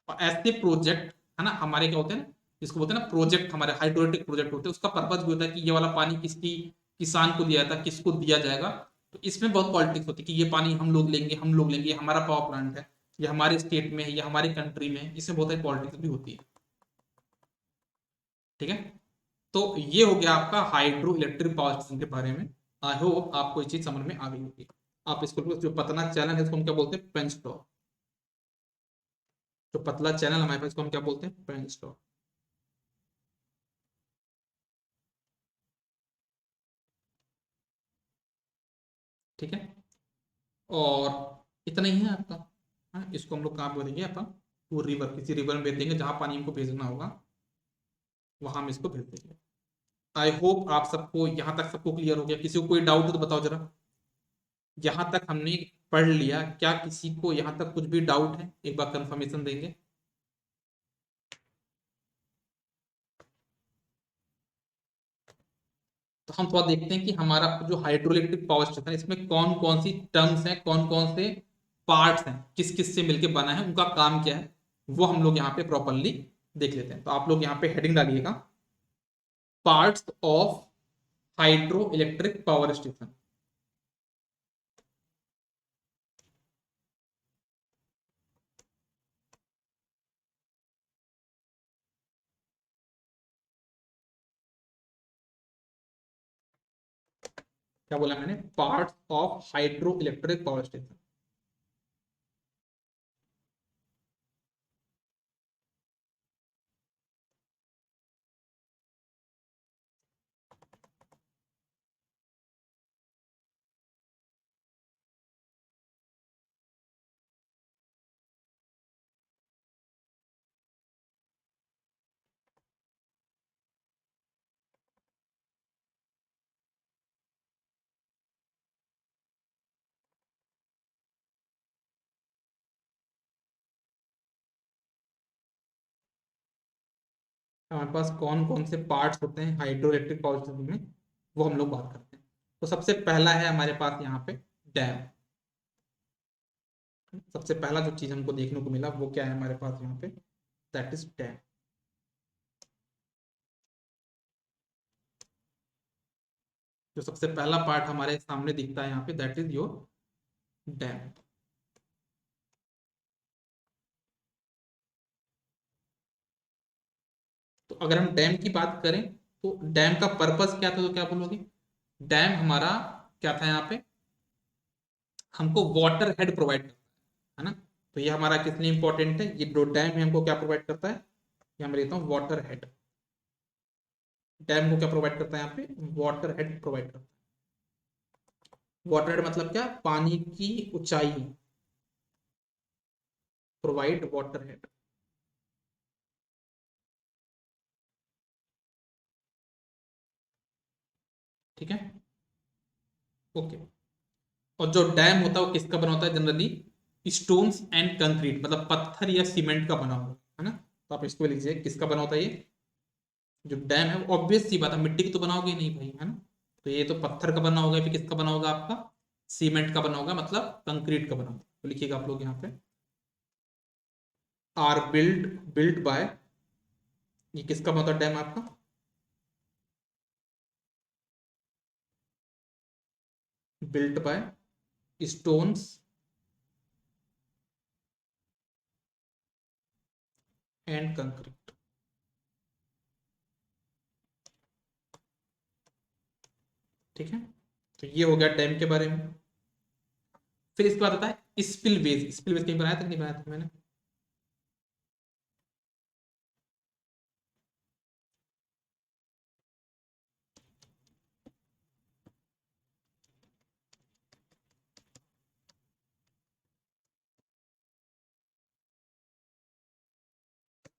और ऐसे प्रोजेक्ट है ना हमारे, क्या होते हैं ना, जिसको बोलते हैं ना प्रोजेक्ट, हमारे हाइड्रोलिक प्रोजेक्ट होते हैं, उसका पर्पज भी होता है कि ये वाला पानी किसकी, किसान को दिया जाता है, किसको दिया जाएगा। तो इसमें बहुत पॉलिटिक्स होती है कि ये पानी हम लोग लेंगे, हम लोग लेंगे, ये हमारा पावर प्लांट है, ये हमारे स्टेट में है, ये हमारी कंट्री में है, इसमें बहुत सारी पॉलिटिक्स भी होती है। ठीक है, तो ये हो गया आपका हाइड्रो इलेक्ट्रिक पावर स्टेशन के बारे में। आई होप आपको ये चीज समझ में आ गई होगी। आप इसको, जो पतना चैनल है इसको हम क्या बोलते हैं, फ्रेंच लॉ। जो पतला चैनल हमारे पास, इसको हम क्या बोलते हैं, फ्रेंच लॉ। ठीक है, और इतना ही है आपका। हाँ, इसको हम लोग कहाँ बोलेंगे अपन, वो रिवर, किसी रिवर में भेज देंगे, जहां पानी हमको भेजना होगा वहां हम इसको भेज देंगे। आई होप आप सबको यहाँ तक सबको क्लियर हो गया। किसी को कोई डाउट हो तो बताओ जरा। यहाँ तक हमने पढ़ लिया, क्या किसी को यहाँ तक कुछ भी डाउट है, एक बार कंफर्मेशन देंगे। तो हम थोड़ा देखते हैं कि हमारा जो हाइड्रो इलेक्ट्रिक पावर स्टेशन है इसमें कौन कौन सी टर्म्स हैं, कौन कौन से पार्ट्स हैं, किस किस से मिलकर बना है, उनका काम क्या है, वो हम लोग यहाँ पे प्रॉपरली देख लेते हैं। तो आप लोग यहाँ पे हेडिंग डालिएगा, parts of hydro electric power station. क्या बोला मैंने, parts of hydro electric power station. हमारे पास कौन कौन से पार्ट्स होते हैं हाइड्रो इलेक्ट्रिक पावर स्टेशन में, वो हम लोग बात करते हैं। तो सबसे पहला है हमारे पास यहाँ पे डैम। सबसे पहला जो चीज हमको देखने को मिला वो क्या है हमारे पास यहाँ पे, दैट इज डैम। जो सबसे पहला पार्ट हमारे सामने दिखता है यहाँ पे, दैट इज योर डैम। तो अगर हम डैम की बात करें तो डैम का पर्पस क्या था, तो क्या बोलोगे, डैम हमारा क्या था यहाँ पे, हमको वाटर हेड प्रोवाइड करता है ना। तो ये हमारा किस लिए इंपॉर्टेंट है, ये जो डैम है हमको क्या प्रोवाइड करता है, ये मैं लेता हूँ वाटर हेड। डैम को क्या प्रोवाइड करता है यहाँ पे, वाटर हेड प्रोवाइड करता है। वाटर हेड मतलब क्या, पानी की ऊंचाई, प्रोवाइड वाटर हेड। ठीक है, ओके। और जो डैम होता है वो किसका बना होता है, जनरली स्टोन्स एंड कंक्रीट, मतलब पत्थर या सीमेंट का बना हुआ है ना। तो आप इसको लीजिए, किसका बना होता है ये, जो डैम है, ऑब्वियस सी बात है मिट्टी की तो बनाओगे ही नहीं भाई, है ना। तो ये तो पत्थर का बना होगा, फिर किसका बना होगा आपका, सीमेंट का बना होगा, मतलब कंक्रीट का बना होगा। तो लिखिएगा आप लोग यहाँ पे, आर बिल्ड बिल्ट बाय, ये किसका बना होता है डैम आपका, built by stones and concrete. ठीक है, तो ये हो गया डैम के बारे में। फिर इसके बाद आता है स्पिलवेज। स्पिलवेज कहीं बनाया था नहीं, बनाया था मैंने,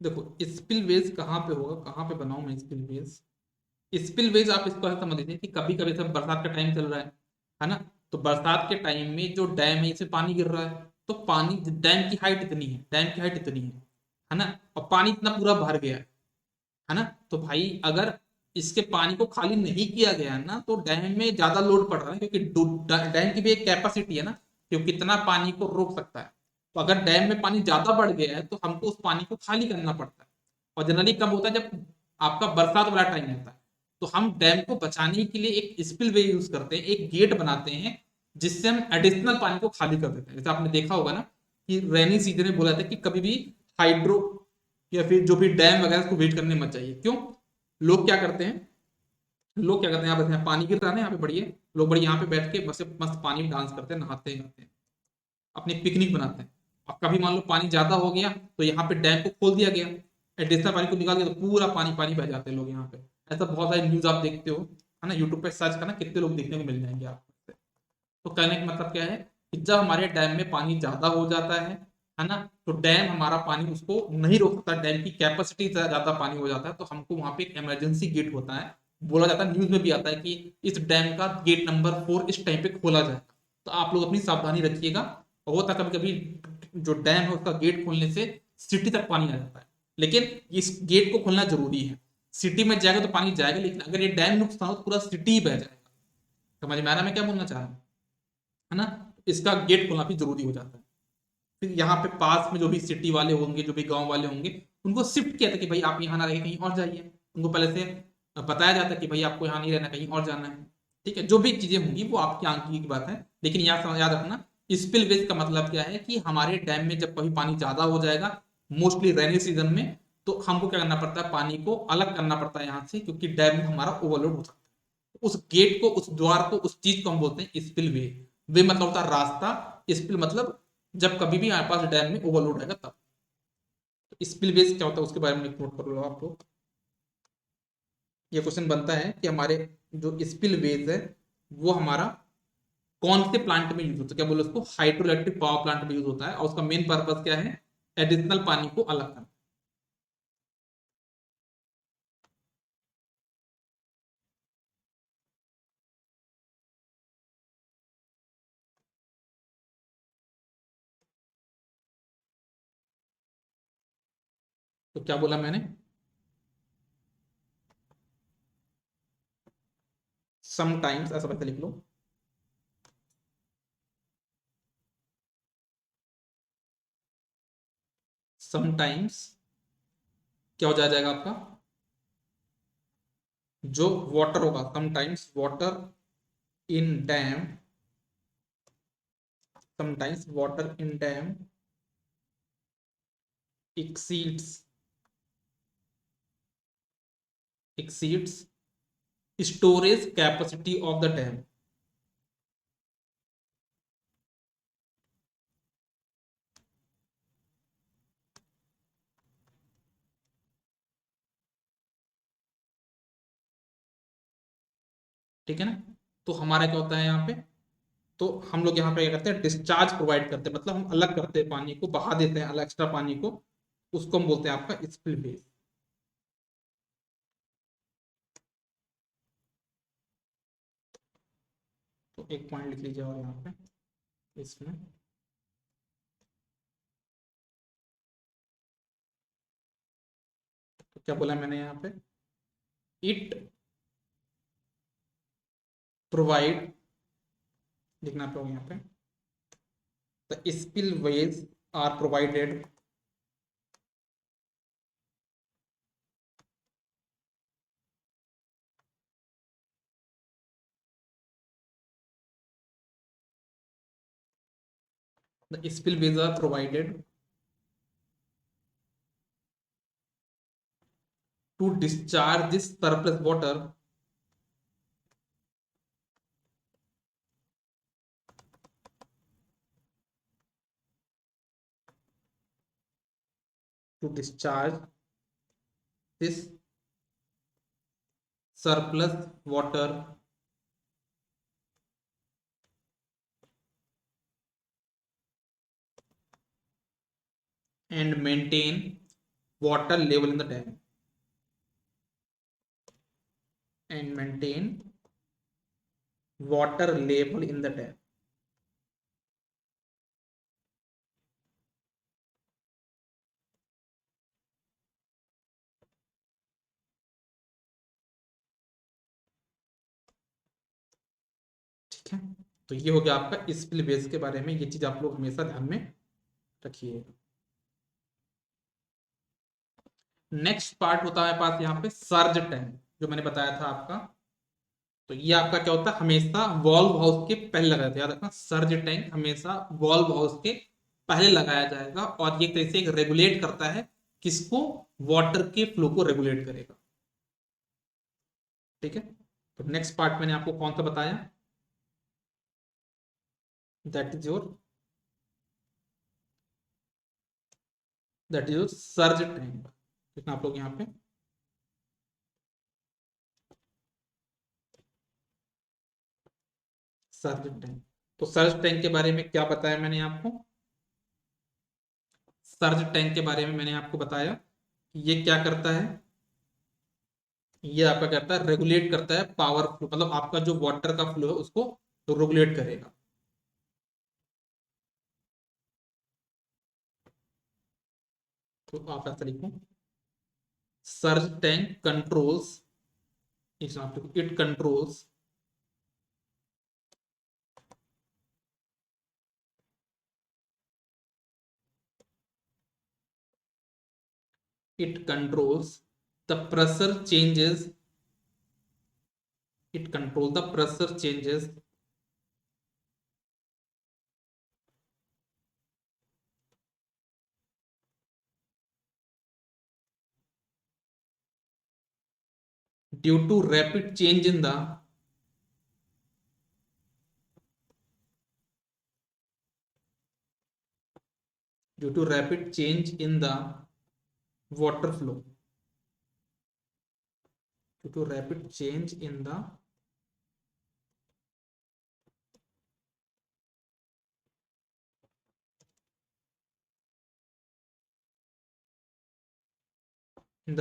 देखो स्पिलवेज कहाँ पे होगा, कहाँ पे बनाऊं मैं स्पिलवेज? स्पिलवेज आप इसको ऐसा समझ लीजिए कि कभी कभी सब बरसात का टाइम चल रहा है ना? तो बरसात के टाइम में जो डैम है इसमें पानी गिर रहा है, तो पानी, डैम की हाइट इतनी है, डैम की हाइट इतनी है ना, और पानी इतना पूरा भर गया है ना, तो भाई अगर इसके पानी को खाली नहीं किया गया है ना, तो डैम में ज्यादा लोड पड़ रहा है, क्योंकि डैम की भी एक कैपेसिटी है ना कि वो कितना पानी को रोक सकता है। तो अगर डैम में पानी ज्यादा बढ़ गया है तो हमको उस पानी को खाली करना पड़ता है। और जनरली कब होता है? जब आपका बरसात वाला टाइम होता है। तो हम डैम को बचाने के लिए एक स्पिलवे यूज करते हैं, एक गेट बनाते हैं, जिससे हम एडिशनल पानी को खाली कर देते हैं। जैसे आपने देखा होगा ना कि रेनी सीजन में बोला था कि कभी भी हाइड्रो या फिर जो भी डैम वगैरह उसको वेट करने मत चाहिए। क्यों? लोग क्या करते हैं, लोग क्या करते हैं, यहाँ पानी गिर रहा है ना, यहाँ पे बढ़िए, लोग बड़ी यहाँ पे बैठ के मस्त मस्त पानी में डांस करते हैं, नहाते हैं, नहाते हैं, अपनी पिकनिक बनाते हैं। अब कभी मान लो पानी ज्यादा हो गया, तो यहाँ पे डैम को खोल दिया गया, एडिशनल पानी को निकाल दिया, तो पूरा पानी पानी बह जाते हैं लोग यहाँ पे। ऐसा बहुत सारे न्यूज आप देखते हो, है ना, यूट्यूब पे सर्च करना, कितने लोग देखने को मिल जाएंगे आपको। तो कहने का मतलब क्या है कि जब हमारे डैम में पानी ज्यादा हो जाता है ना, तो डैम हमारा पानी उसको नहीं रोक सकता, डैम की कैपेसिटी से ज्यादा पानी हो जाता है, तो हमको वहां पे एक इमरजेंसी गेट होता है। बोला जाता है, न्यूज में भी आता है कि इस डैम का गेट नंबर 4 इस टाइम पे खोला जाएगा। तो आप लोग अपनी सावधानी रखिएगा। और होता कभी कभी जो डैम है उसका गेट खोलने से सिटी तक पानी आ जाता है, लेकिन इस गेट को खोलना जरूरी है। सिटी में जाएगा तो पानी जाएगा, लेकिन अगर ये डैम नुकसान हो तो पूरा सिटी ही बह जाएगा। समझ में आ रहा है मैं क्या बोलना चाह रहा हूँ? है ना? इसका गेट खोलना भी जरूरी हो जाता है। फिर यहाँ पे पास में जो भी सिटी वाले होंगे, जो भी गांव वाले होंगे, उनको शिफ्ट किया था कि भाई आप यहाँ ना रहे, कहीं और जाइए। उनको पहले से बताया जाता है कि भाई आपको यहाँ नहीं रहना, कहीं और जाना है। ठीक है, जो भी चीजें होंगी वो आपकी आंकी की बात है, लेकिन याद रखना, स्पिलवेज का मतलब क्या है कि हमारे डैम में जब कभी पानी ज्यादा हो जाएगा, मोस्टली रेनी सीजन में, तो हमको क्या करना पड़ता है, पानी को अलग करना पड़ता है यहाँ से, क्योंकि डैम हमारा ओवरलोड हो सकता है। उस गेट को, उस द्वार को, उस चीज को हम बोलते हैं स्पिल वे। वे मतलब होता है रास्ता, स्पिल मतलब जब कभी भी हमारे पास डैम में ओवरलोड आएगा तब। तो स्पिल वेज क्या होता है उसके बारे में एक नोट कर लो आप लोग। ये क्वेश्चन बनता है कि हमारे जो स्पिल वेज है वो हमारा कौन से प्लांट में यूज होता है? क्या बोलो उसको, हाइड्रो इलेक्ट्रिक पावर प्लांट में यूज होता है, और उसका मेन पर्पज क्या है? एडिशनल पानी को अलग करना। तो क्या बोला मैंने? समटाइम्स, ऐसा वैसे लिख लो। समटाइम्स क्या हो जाएगा आपका? जो वाटर होगा, sometimes water in dam, sometimes water in dam exceeds exceeds storage capacity of the dam। ठीक है ना? तो हमारा क्या होता है यहाँ पे, तो हम लोग यहाँ पे क्या करते हैं, डिस्चार्ज प्रोवाइड करते हैं, मतलब हम अलग करते हैं पानी को, बहा देते हैं अलग एक्स्ट्रा पानी को। उसको हम बोलते हैं आपका स्पिल बेस। तो एक पॉइंट लिख लीजिए और यहाँ पे इसमें, तो क्या बोला मैंने यहाँ पे, इट प्रोवाइड, लिखना पड़ेगा यहाँ पे, the spillways are provided the spillways are provided to discharge this surplus water to discharge this surplus water and maintain water level in the dam and maintain water level in the dam. ठीक है, तो ये हो गया आपका spill base के बारे में। ये चीज आप लोग हमेशा ध्यान में रखिए। नेक्स्ट पार्ट होता है हमारे पास यहाँ पे सर्ज टैंक, जो मैंने बताया था आपका। तो ये आपका क्या होता है, हमेशा वॉल्व हाउस के पहले लगाया जाता है। याद रखना, सर्ज टैंक हमेशा वॉल्व हाउस के पहले लगाया जाएगा, और ये तरह से एक रेगुलेट करता है किसको, वाटर के फ्लो को रेगुलेट करेगा। ठीक है, तो नेक्स्ट पार्ट मैंने आपको कौन सा बताया, that is your surge tank. कितना आप लोग यहाँ पे सर्ज टैंक। तो सर्ज टैंक के बारे में क्या बताया मैंने आपको, सर्ज टैंक के बारे में मैंने आपको बताया कि ये क्या करता है, ये आपका करता है रेगुलेट करता है पावर फ्लो, मतलब आपका जो वाटर का फ्लो है उसको रेगुलेट करेगा। तो आप ऐसा लिखो, surge tank controls, it controls it controls the pressure changes, it control the pressure changes due to rapid change in the due to rapid change in the water flow, due to rapid change in the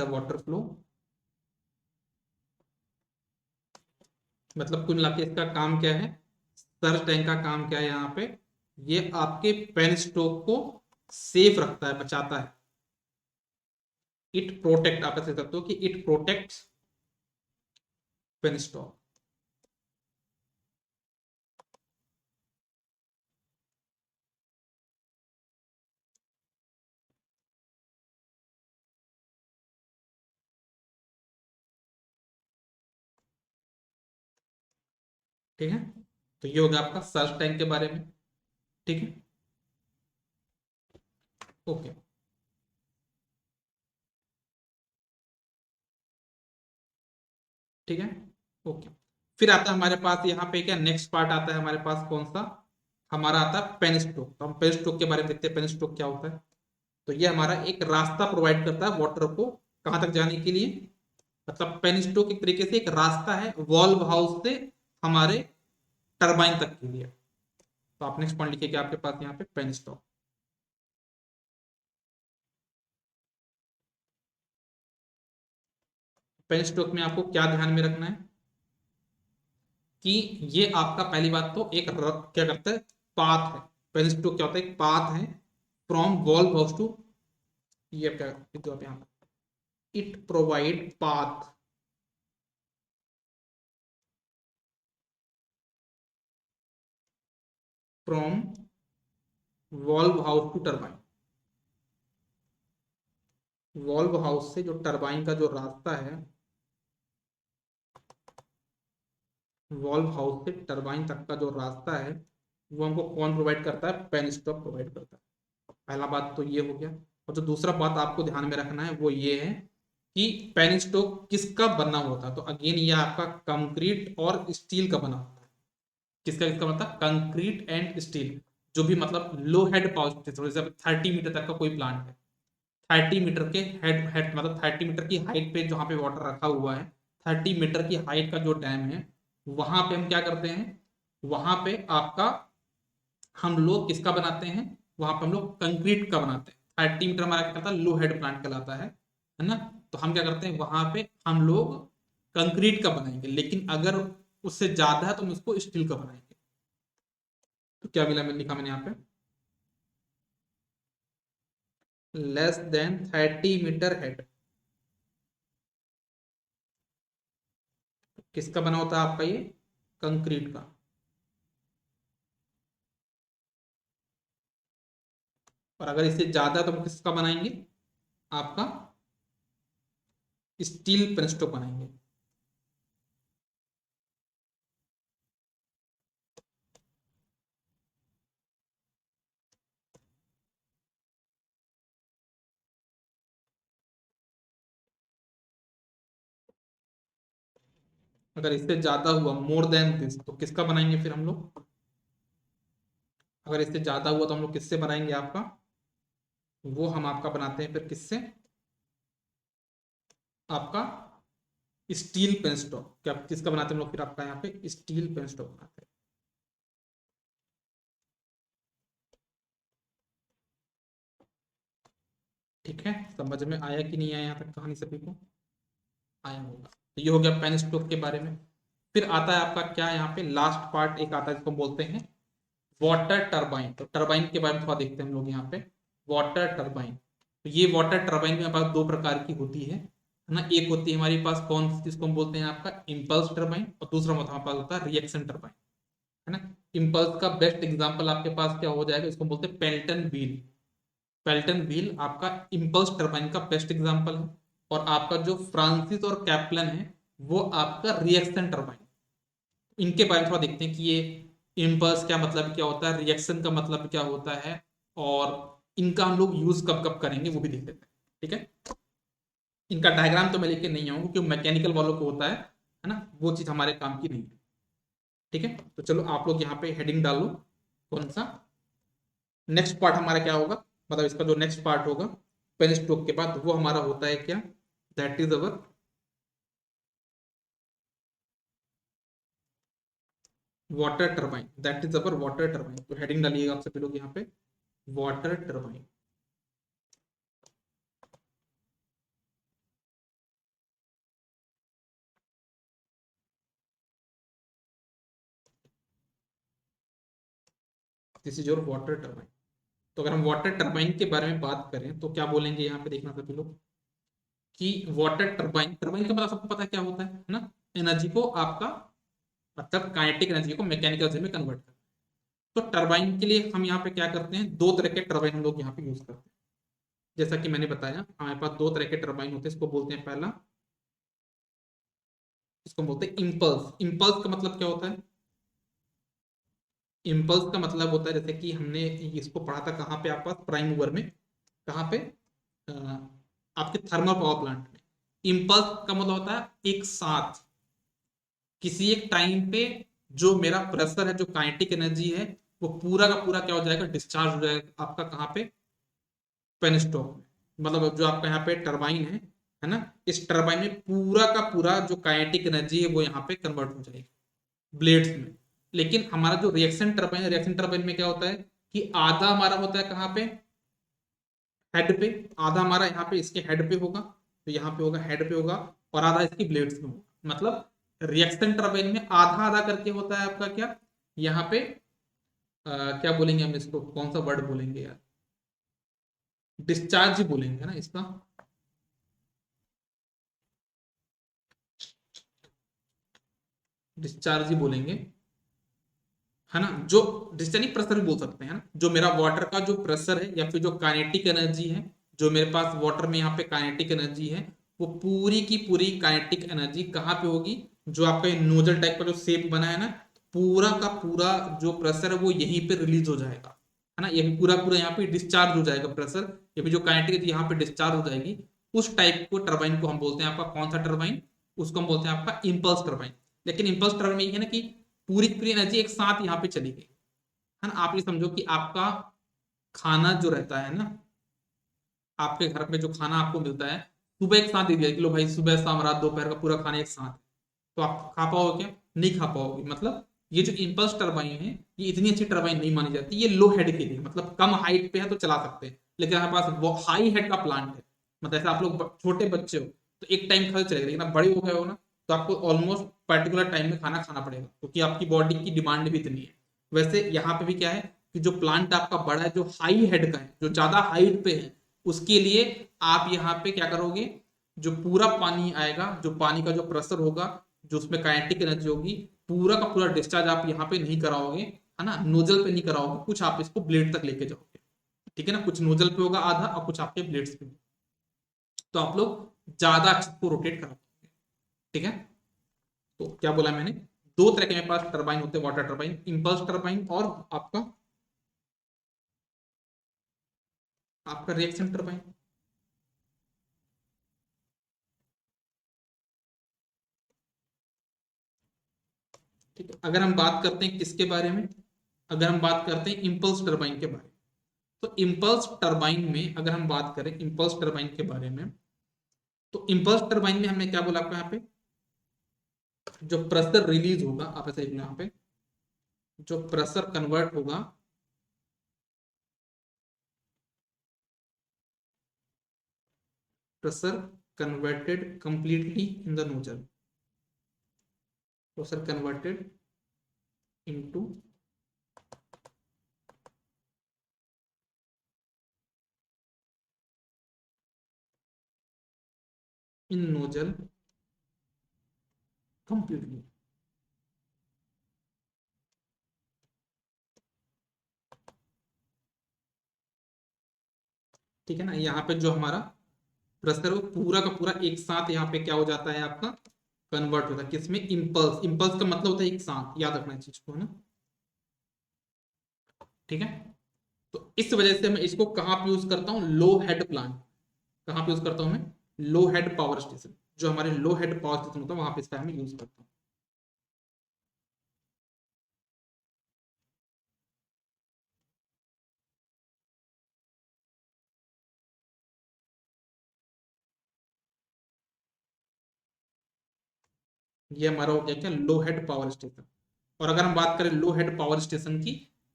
water flow। मतलब कुल मिला के इसका काम क्या है, surge tank का काम क्या है यहाँ पे, ये आपके पेन स्ट्रोक को सेफ रखता है, बचाता है। इट प्रोटेक्ट, आप ऐसे सकते हो कि इट प्रोटेक्ट्स पेन स्ट्रोक। ठीक है, तो ये होगा आपका सर्ज टैंक के बारे में। ठीक है, ओके। ठीक है, ओके। फिर आता है हमारे पास यहाँ पे क्या, नेक्स्ट पार्ट आता है हमारे पास कौन सा, हमारा आता है पेन स्ट्रोक। तो हम पेन स्ट्रोक के बारे में देखते हैं, पेन स्ट्रोक क्या होता है। तो ये हमारा एक रास्ता प्रोवाइड करता है वाटर को कहाँ तक जाने के लिए, मतलब पेन स्ट्रोक एक तरीके से एक रास्ता है वॉल्व हाउस से हमारे टरबाइन तक के लिए। तो आप नेक्स्ट पॉइंट लिखिए आपके पास यहाँ पे पेन स्ट्रोक। पेन स्ट्रोक में आपको क्या ध्यान में रखना है कि ये आपका पहली बात तो एक क्या करता है, पाथ है। पेन स्ट्रोक क्या होता है, एक पाथ है फ्रॉम वॉल्व हाउस टू, ये क्या जो आप यहाँ, it provide path from valve house to turbine. Valve house से जो टरबाइन का जो रास्ता है, वॉल्व हाउस से टरबाइन तक का जो रास्ता है वो हमको कौन प्रोवाइड करता है, पेन स्टॉक प्रोवाइड करता है। पहला बात तो ये हो गया। और जो दूसरा बात आपको ध्यान में रखना है वो ये है कि पेन स्टॉक किसका बना होता है। तो अगेन ये आपका कंक्रीट और स्टील का बना होता है। किसका किसका बनता है, कंक्रीट एंड स्टील। जो भी मतलब लो हेड पावर, जैसे 30 मीटर तक का कोई प्लांट है, 30 मीटर के हेड मतलब 30 मीटर की हाइट पे जहाँ पे वाटर रखा हुआ है, 30 मीटर की हाइट का जो डैम है, वहां पे हम क्या करते हैं, वहां पे आपका हम लोग किसका बनाते हैं, वहां पे हम लोग कंक्रीट का बनाते हैं। 30 मीटर हमारा क्या कहता है, लो हेड प्लांट कहलाता है ना। तो हम क्या करते हैं, वहां पे हम लोग कंक्रीट का बनाएंगे, लेकिन अगर उससे ज्यादा है तो हम उसको स्टील का बनाएंगे। तो क्या मिला, लिखा मैंने यहाँ पे, लेस देन 30 मीटर हेड। किसका बना होता है आपका ये, कंक्रीट का। और अगर इससे ज्यादा तो हम किसका बनाएंगे, आपका स्टील पेनस्टॉक बनाएंगे। अगर इससे ज्यादा हुआ, मोर देन दिस, तो किसका बनाएंगे फिर हम लोग। अगर इससे ज्यादा हुआ तो हम लोग किससे बनाएंगे आपका, वो हम आपका बनाते हैं फिर किससे, आपका स्टील पेनस्टॉक। क्या किसका बनाते हैं हम लोग फिर आपका यहाँ पे, स्टील पेनस्टॉक बनाते हैं। ठीक है, समझ में आया कि नहीं आया यहाँ तक कहानी सभी को, आया होगा। तो ये हो गया पेनस्टॉक के बारे में। फिर आता है आपका क्या, यहाँ पे लास्ट पार्ट एक आता है जिसको बोलते हैं वाटर टरबाइन। तो टरबाइन के बारे में थोड़ा देखते हैं हम लोग यहाँ पे, वाटर टरबाइन। तो ये वाटर टरबाइन में हमारे पास दो प्रकार की होती है ना। एक होती है हमारे पास कौन, जिसको हम बोलते हैं आपका इम्पल्स टरबाइन, और दूसरा मतलब हमारे पास होता है रिएक्शन टरबाइन, है ना। इम्पल्स का बेस्ट एग्जांपल आपके पास क्या हो जाएगा, इसको बोलते हैं पेल्टन व्हील। पेल्टन व्हील आपका इम्पल्स टरबाइन का बेस्ट एग्जांपल है। और आपका जो फ्रांसिस और कैप्लन है, वो आपका रिएक्शन टरबाइन। इनके बारे में थोड़ा देखते हैं कि ये इम्पल्स क्या मतलब क्या होता है, रिएक्शन का मतलब क्या होता है, और इनका हम लोग यूज कब कब करेंगे वो भी देख लेते हैं। ठीक है, इनका डायग्राम तो मैं लेके नहीं आऊंगा क्योंकि मैकेनिकल वालों को होता है ना, वो चीज हमारे काम की नहीं है। ठीक है, तो चलो आप लोग यहाँ पे हेडिंग डालो, कौन सा नेक्स्ट पार्ट हमारा क्या होगा, मतलब इसका जो नेक्स्ट पार्ट होगा पेन स्ट्रोक के बाद, वो हमारा होता है क्या, that is our water turbine. That is our water turbine. तो हेडिंग डालिएगा आप सभी लोग यहाँ पे, water turbine. This is your water turbine. तो अगर हम वाटर टर्बाइन के बारे में बात करें तो क्या बोलेंगे यहाँ पे, देखना सभी लोग कि वाटर टर्बाइन, टर्बाइन का मतलब सबको पता है क्या होता है ना, एनर्जी को आपका, मतलब काइनेटिक एनर्जी को मैकेनिकल एनर्जी में कन्वर्ट करना। तो टर्बाइन के लिए हम यहाँ पे क्या करते हैं, दो तरह के टर्बाइन हम लोग यहाँ पे यूज करते हैं। जैसा कि मैंने बताया हमारे पास दो तरह के टर्बाइन होते हैं। इसको बोलते हैं पहला, इसको बोलते हैं इम्पल्स। इम्पल्स का मतलब क्या होता है, इम्पल्स का मतलब होता है, जैसे कि हमने इसको पढ़ा था कहाँ पे, आप पास प्राइम मूवर में, कहाँ पे, अ, आपके थर्मल पावर प्लांट में। इम्पल्स का मतलब होता है एक साथ, किसी एक टाइम पे जो मेरा प्रेशर है, जो काइनेटिक एनर्जी है, वो पूरा का पूरा क्या हो जाएगा, डिस्चार्ज हो जाएगा आपका कहाँ पे, पेनस्टॉक में। मतलब जो आपका यहाँ पे टरबाइन है ना, इस टरबाइन में पूरा का पूरा जो काइनेटिक एनर्जी है वो यहाँ पे कन्वर्ट हो जाएगी ब्लेड्स में। लेकिन हमारा जो रिएक्शन टरबाइन है, रिएक्शन टरबाइन में क्या होता है कि आधा हमारा होता है कहाँ पे, हेड पे, आधा हमारा यहाँ पे इसके हेड पे होगा, तो यहाँ पे होगा, हेड पे होगा, और आधा इसकी ब्लेड्स में होगा। मतलब रिएक्शन टरबाइन में आधा आधा करके होता है आपका क्या, यहाँ पे क्या बोलेंगे हम इसको, कौन सा वर्ड बोलेंगे यार, डिस्चार्ज ही बोलेंगे ना इसका, डिस्चार्ज ही बोलेंगे, है ना। जो डिस्चार्जिंग प्रेशर भी बोल सकते हैं, है ना, जो मेरा वाटर का जो प्रेशर है या फिर जो काइनेटिक एनर्जी है, जो मेरे पास वाटर में यहाँ पे काइनेटिक एनर्जी है, वो पूरी की पूरी काइनेटिक एनर्जी कहाँ पे होगी, जो आपका ये नोजल टाइप का जो शेप बना है ना, पूरा का पूरा जो प्रेशर है वो यहीं पे रिलीज हो जाएगा, है ना। ये भी पूरा पूरा यहाँ पे डिस्चार्ज हो जाएगा प्रेशर, ये भी जो काइनेटिक यहाँ पे डिस्चार्ज हो जाएगी। उस टाइप को टर्बाइन को हम बोलते हैं आपका कौन सा टर्बाइन, उसको हम बोलते हैं आपका इम्पल्स टर्बाइन। लेकिन इम्पल्स टर्बाइन में ये है ना कि पूरी की पूरी एनर्जी एक साथ यहाँ पे चली गई, है ना। आप ये समझो कि आपका खाना जो रहता है ना, आपके घर में जो खाना आपको मिलता है, सुबह एक साथ दे दिया कि लो भाई सुबह शाम रात दोपहर का पूरा खाना एक साथ है, तो आप खा पाओगे क्या, नहीं खा पाओगे। मतलब ये जो इम्पल्स टरबाइन है ये इतनी अच्छी टरबाइन नहीं मानी जाती, ये लो हेड के लिए, मतलब कम हाइट पे है तो चला सकते हैं, लेकिन हमारे पास वो हाई हेड का प्लांट है, मतलब ऐसा आप लोग छोटे बच्चे हो तो एक टाइम खा चलेगा, लेकिन आप बड़े हो गए हो ना तो आपको ऑलमोस्ट पर्टिकुलर टाइम में खाना खाना पड़ेगा, क्योंकि आपकी बॉडी की डिमांड भी इतनी है। वैसे यहाँ पे भी क्या है कि जो प्लांट आपका बड़ा है, जो हाई हेड का है, जो ज्यादा हाइट पे है, उसके लिए आप यहाँ पे क्या करोगे, जो पूरा पानी आएगा, जो पानी का जो प्रेशर होगा, जो उसमें काइनेटिक एनर्जी होगी, पूरा का पूरा डिस्चार्ज आप यहाँ पे नहीं कराओगे, है ना, नोजल पे नहीं कराओगे, कुछ आप इसको ब्लेड तक लेके जाओगे, ठीक है ना, कुछ नोजल पे होगा आधा और कुछ आपके ब्लेड्स पे, तो आप लोग ज्यादा अच्छे को रोटेट करा पाओगे, ठीक है। तो क्या बोला मैंने, दो तरह के मेरे पास टरबाइन होते हैं, वाटर टरबाइन, इंपल्स टरबाइन और आपका आपका रिएक्शन टरबाइन। ठीक है, अगर हम बात करते हैं किसके बारे में, अगर हम बात करते हैं इंपल्स टरबाइन के बारे में, तो इंपल्स टरबाइन में अगर हम बात करें इंपल्स टरबाइन के बारे में, तो इंपल्स टरबाइन में हमने क्या बोला आपको यहाँ पे, जो प्रेशर रिलीज होगा, आप ऐसे यहाँ पे जो प्रेशर कन्वर्ट होगा, pressure converted completely in the nozzle, pressure converted into in nozzle completely. ठीक है ना, यहाँ पे जो हमारा प्रेशर वो पूरा का पूरा एक साथ यहाँ पे क्या हो जाता है आपका, कन्वर्ट होता है किसमें, इंपल्स, इंपल्स का मतलब होता है एक साथ, याद रखना इस चीज को, है ना, ठीक है। तो इस वजह से मैं इसको कहाँ पे यूज करता हूँ, लो हेड प्लांट, कहाँ पे यूज करता हूँ मैं, लो हेड पावर स्टेशन, जो हमारे लो हेड पावर स्टेशन होता है वहां पे इसका मैं यूज करता हूँ। ये हमारा हो गया क्या, लो हेड पावर स्टेशन। और अगर हम बात करें लो हेड पावर स्टेशन की,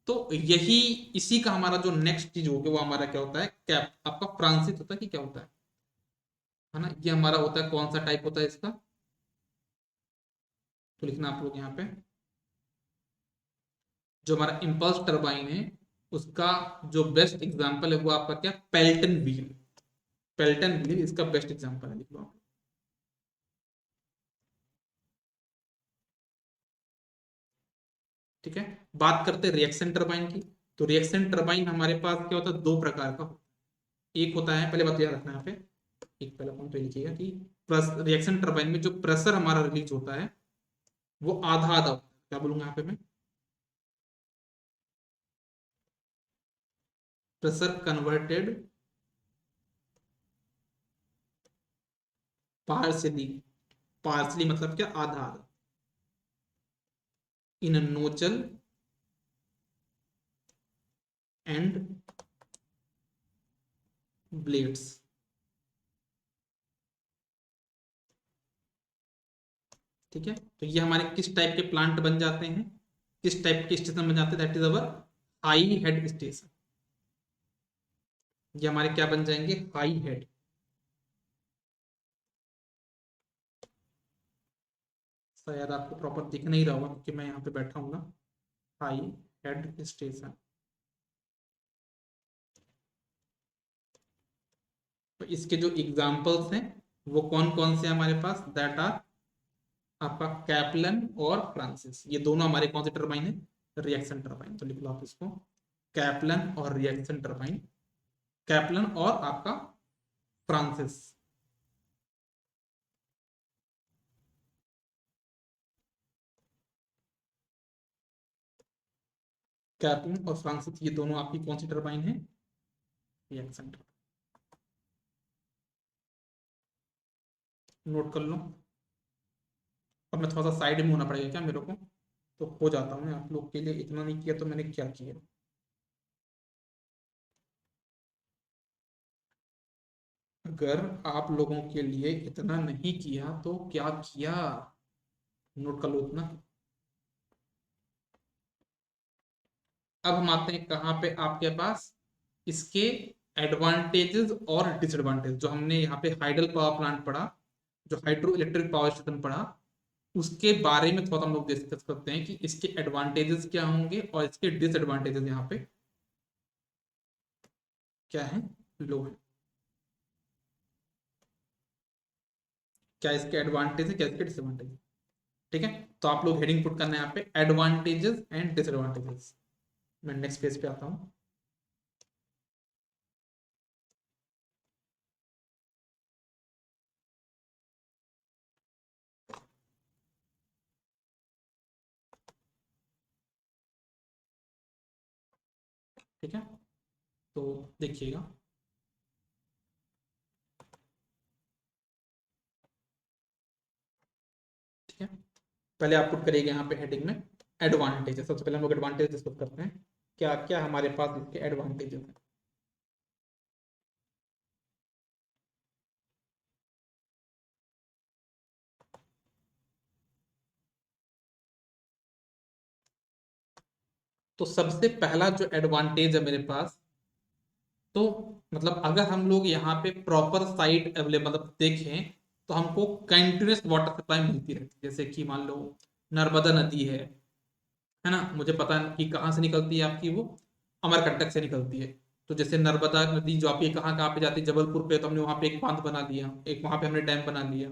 तो यही इसी का हमारा जो नेक्स्ट चीज होगी वो हमारा क्या होता है, कैप आपका फ्रांसिस होता है कि क्या होता है ना, ये हमारा होता है कौन सा टाइप होता है इसका, तो लिखना आप लोग यहाँ पे, जो हमारा इंपल्स टरबाइन है उसका जो बेस्ट एग्जांपल है वो आपका क्या, पेल्टन व्हील, पेल्टन व्हील इसका बेस्ट एग्जांपल है, लिख लो आप। ठीक है, बात करते हैं रिएक्शन टरबाइन की, तो रिएक्शन टरबाइन हमारे पास क्या होता है, दो प्रकार का, एक होता है, पहले बात याद रखना यहाँ पे, एक पहला पॉइंट तो लिखिएगा कि रिएक्शन टरबाइन में जो प्रेशर हमारा रिलीज होता है वो आधा आधा होता है, क्या बोलूंगा यहाँ पे मैं, प्रेशर कन्वर्टेड पार्सली, पार्सली मतलब क्या, आधा आधा, इन नोजल एंड ब्लेड्स। ठीक है, तो ये हमारे किस टाइप के प्लांट बन जाते हैं, किस टाइप के स्टेशन बन जाते हैं, that is our high head station, ये हमारे क्या बन जाएंगे, हाई हेड। शायद आपको प्रॉपर दिख नहीं रहा होगा क्योंकि मैं यहाँ पे बैठा हूँ ना, हाई हेड स्टेशन। तो इसके जो एग्जाम्पल्स हैं वो कौन कौन से हमारे पास, दैट आर आपका कैप्लन और फ्रांसिस, ये दोनों हमारे कौन से टरबाइन है, रिएक्शन टरबाइन, तो लिख लो आप इसको, कैप्लन और रिएक्शन टरबाइन, कैप्लन और आपका फ्रांसिस। कैप्लन और फ्रांसिस ये दोनों आपकी कौन सी टरबाइन है, रिएक्शन टरबाइन, नोट कर लो। अब मैं थोड़ा सा साइड में होना पड़ेगा क्या मेरे को, तो हो जाता हूँ मैं आप लोग के लिए, इतना नहीं किया तो मैंने क्या किया। अगर आप लोगों के लिए इतना नहीं किया तो क्या किया, नोट कर लो इतना। अब हम आते हैं कहाँ पे आपके पास इसके एडवांटेजेस और डिसएडवांटेज। जो हमने यहाँ पे हाइडल पावर प्लांट पढ़ा, जो हाइड्रो इलेक्ट्रिक पावर स्टेशन पढ़ा, उसके बारे में थोड़ा हम लोग डिस्कस करते हैं कि इसके एडवांटेजेस क्या होंगे और इसके डिसएडवांटेजेस यहाँ पे क्या है, लो है। क्या इसके एडवांटेज है, क्या इसके डिसएडवांटेज है। ठीक है, तो आप लोग हेडिंग पुट करना है यहाँ पे एडवांटेजेस एंड डिसएडवांटेजेस। मैं नेक्स्ट पेज पे आता हूँ। ठीक है, तो देखिएगा। ठीक है, पहले आप पुट करिएगा यहाँ पे हेडिंग में एडवांटेजेस। सबसे पहले हम लोग एडवांटेज डिस्कस करते हैं, क्या क्या हमारे पास इसके एडवांटेजेस हैं। तो सबसे पहला जो एडवांटेज है मेरे पास, तो मतलब अगर हम लोग यहाँ पे प्रॉपर साइट अवेलेबल मतलब देखें, तो हमको कंटिन्यूस वाटर सप्लाई मिलती रहती है। जैसे कि मान लो नर्मदा नदी है ना, मुझे पता है कि कहाँ से निकलती है आपकी, वो अमरकंटक से निकलती है। तो जैसे नर्मदा नदी जो आपकी कहाँ कहाँ पे जाती है, जबलपुर पे, तो हमने वहाँ पे एक बांध बना लिया, एक वहाँ पे हमने डैम बना लिया।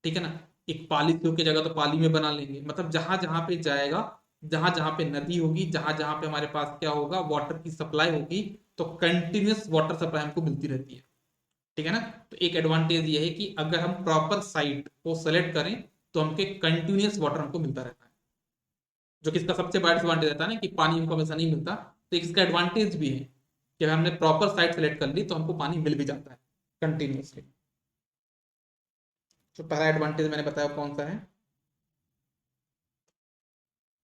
ठीक है ना, एक पाली की जगह तो पाली में बना लेंगे। मतलब जहां जहां पे जाएगा, जहां जहां पे नदी होगी, जहां जहां पे हमारे पास क्या होगा, वाटर की सप्लाई होगी, तो कंटिन्यूस वाटर सप्लाई हमको मिलती रहती है। ठीक है ना, तो एक एडवांटेज ये है कि अगर हम प्रॉपर साइट को सेलेक्ट करें, तो हमके कंटिन्यूस वाटर हमको मिलता रहता है। जो कि इसका सबसे बड़ा एडवांटेज रहता है ना, कि पानी हमको हमेशा नहीं मिलता। तो इसका एडवांटेज भी है कि अगर हमने प्रॉपर साइट सेलेक्ट कर ली, तो हमको पानी मिल भी जाता है कंटिन्यूसली। तो पहला एडवांटेज मैंने बताया कौन सा है,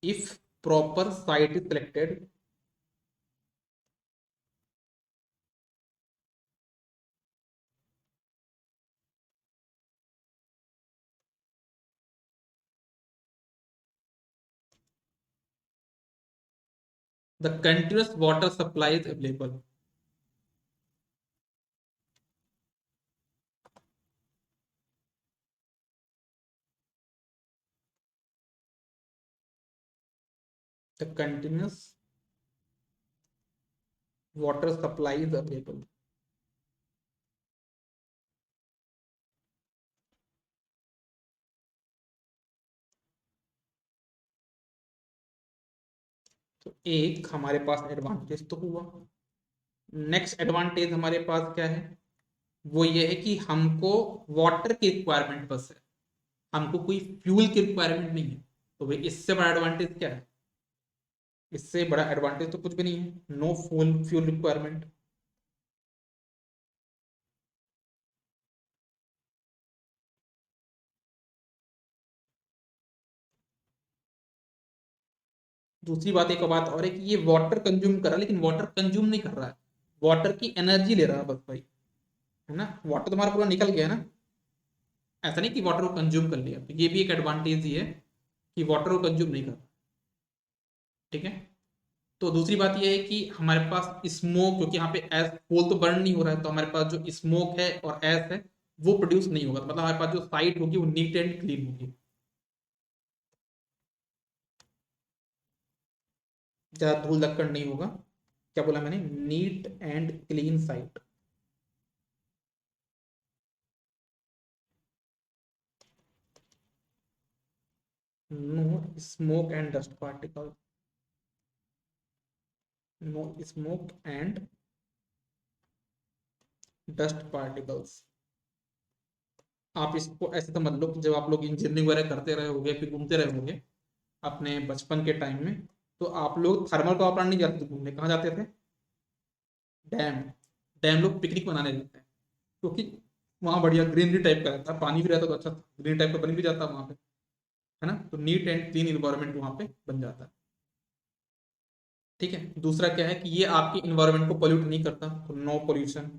if proper site is selected, the continuous water supply is available. The continuous water supply is available. तो एक हमारे पास एडवांटेज तो हुआ। नेक्स्ट एडवांटेज हमारे पास क्या है, वो ये है कि हमको वाटर की रिक्वायरमेंट बस है, हमको कोई फ्यूल की रिक्वायरमेंट नहीं है। तो भाई इससे बड़ा एडवांटेज क्या है, इससे बड़ा एडवांटेज तो कुछ भी नहीं है, नो फ्यूल फ्यूल रिक्वायरमेंट। दूसरी बात, एक बात और है कि ये वाटर कंज्यूम कर रहा है, लेकिन वाटर कंज्यूम नहीं कर रहा है, वाटर की एनर्जी ले रहा है बस भाई। है ना, वाटर तुम्हारा पूरा निकल गया ना, ऐसा नहीं कि वाटर को कंज्यूम कर लिया। तो ये भी एक एडवांटेज ही है कि वाटर को कंज्यूम नहीं कर। ठीक है, तो दूसरी बात ये है कि हमारे पास स्मोक, क्योंकि यहाँ पे एस कोल तो बर्न नहीं हो रहा है, तो हमारे पास जो स्मोक है और एस है वो प्रोड्यूस नहीं होगा। मतलब हमारे पास जो साइट होगी वो नीट एंड क्लीन होगी, ज्यादा धूल धक्कड़ नहीं होगा। क्या बोला मैंने, neat and clean site. No smoke and dust particle, no smoke and dust particles. आप इसको ऐसे तो मत लो कि जब आप लोग इंजीनियरिंग वगैरह करते रहे होगे, फिर घूमते रहे होगे अपने बचपन के टाइम में, तो आप लोग थर्मल पावर प्लांट नहीं जाते थे घूमने, कहाँ जाते थे, डैम। डैम लोग पिकनिक मनाने जाते हैं, क्योंकि वहाँ बढ़िया ग्रीनरी टाइप का रहता है, पानी भी रहता है तो अच्छा ग्रीन टाइप का बन भी जाता है वहाँ पे। है ना, तो नीट एंड क्लीन इन्वायरमेंट वहाँ पे बन जाता है। ठीक है, दूसरा क्या है कि ये आपकी इन्वायरमेंट को पोल्यूट नहीं करता, तो नो पोल्यूशन।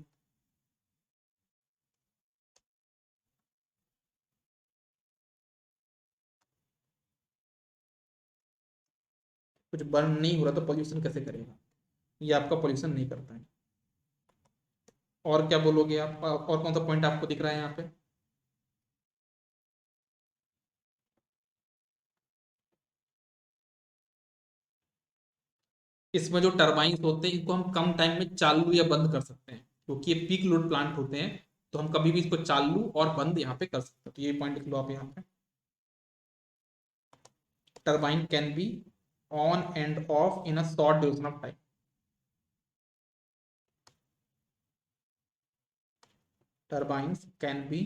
कुछ बर्न नहीं हो रहा तो पॉल्यूशन कैसे करेगा, ये आपका पॉल्यूशन नहीं करता है। और क्या बोलोगे आप, और कौन सा पॉइंट आपको दिख रहा है यहाँ पे? इसमें जो टरबाइन्स होते हैं इनको हम कम टाइम में चालू या बंद कर सकते हैं, क्योंकि ये पीक लोड प्लांट होते हैं, तो हम कभी भी इसको चालू और बंद यहाँ पे कर सकते हैं। तो ये पॉइंट लिख लो आप यहाँ पे, turbine can be on and off in a short duration of time. Turbines can be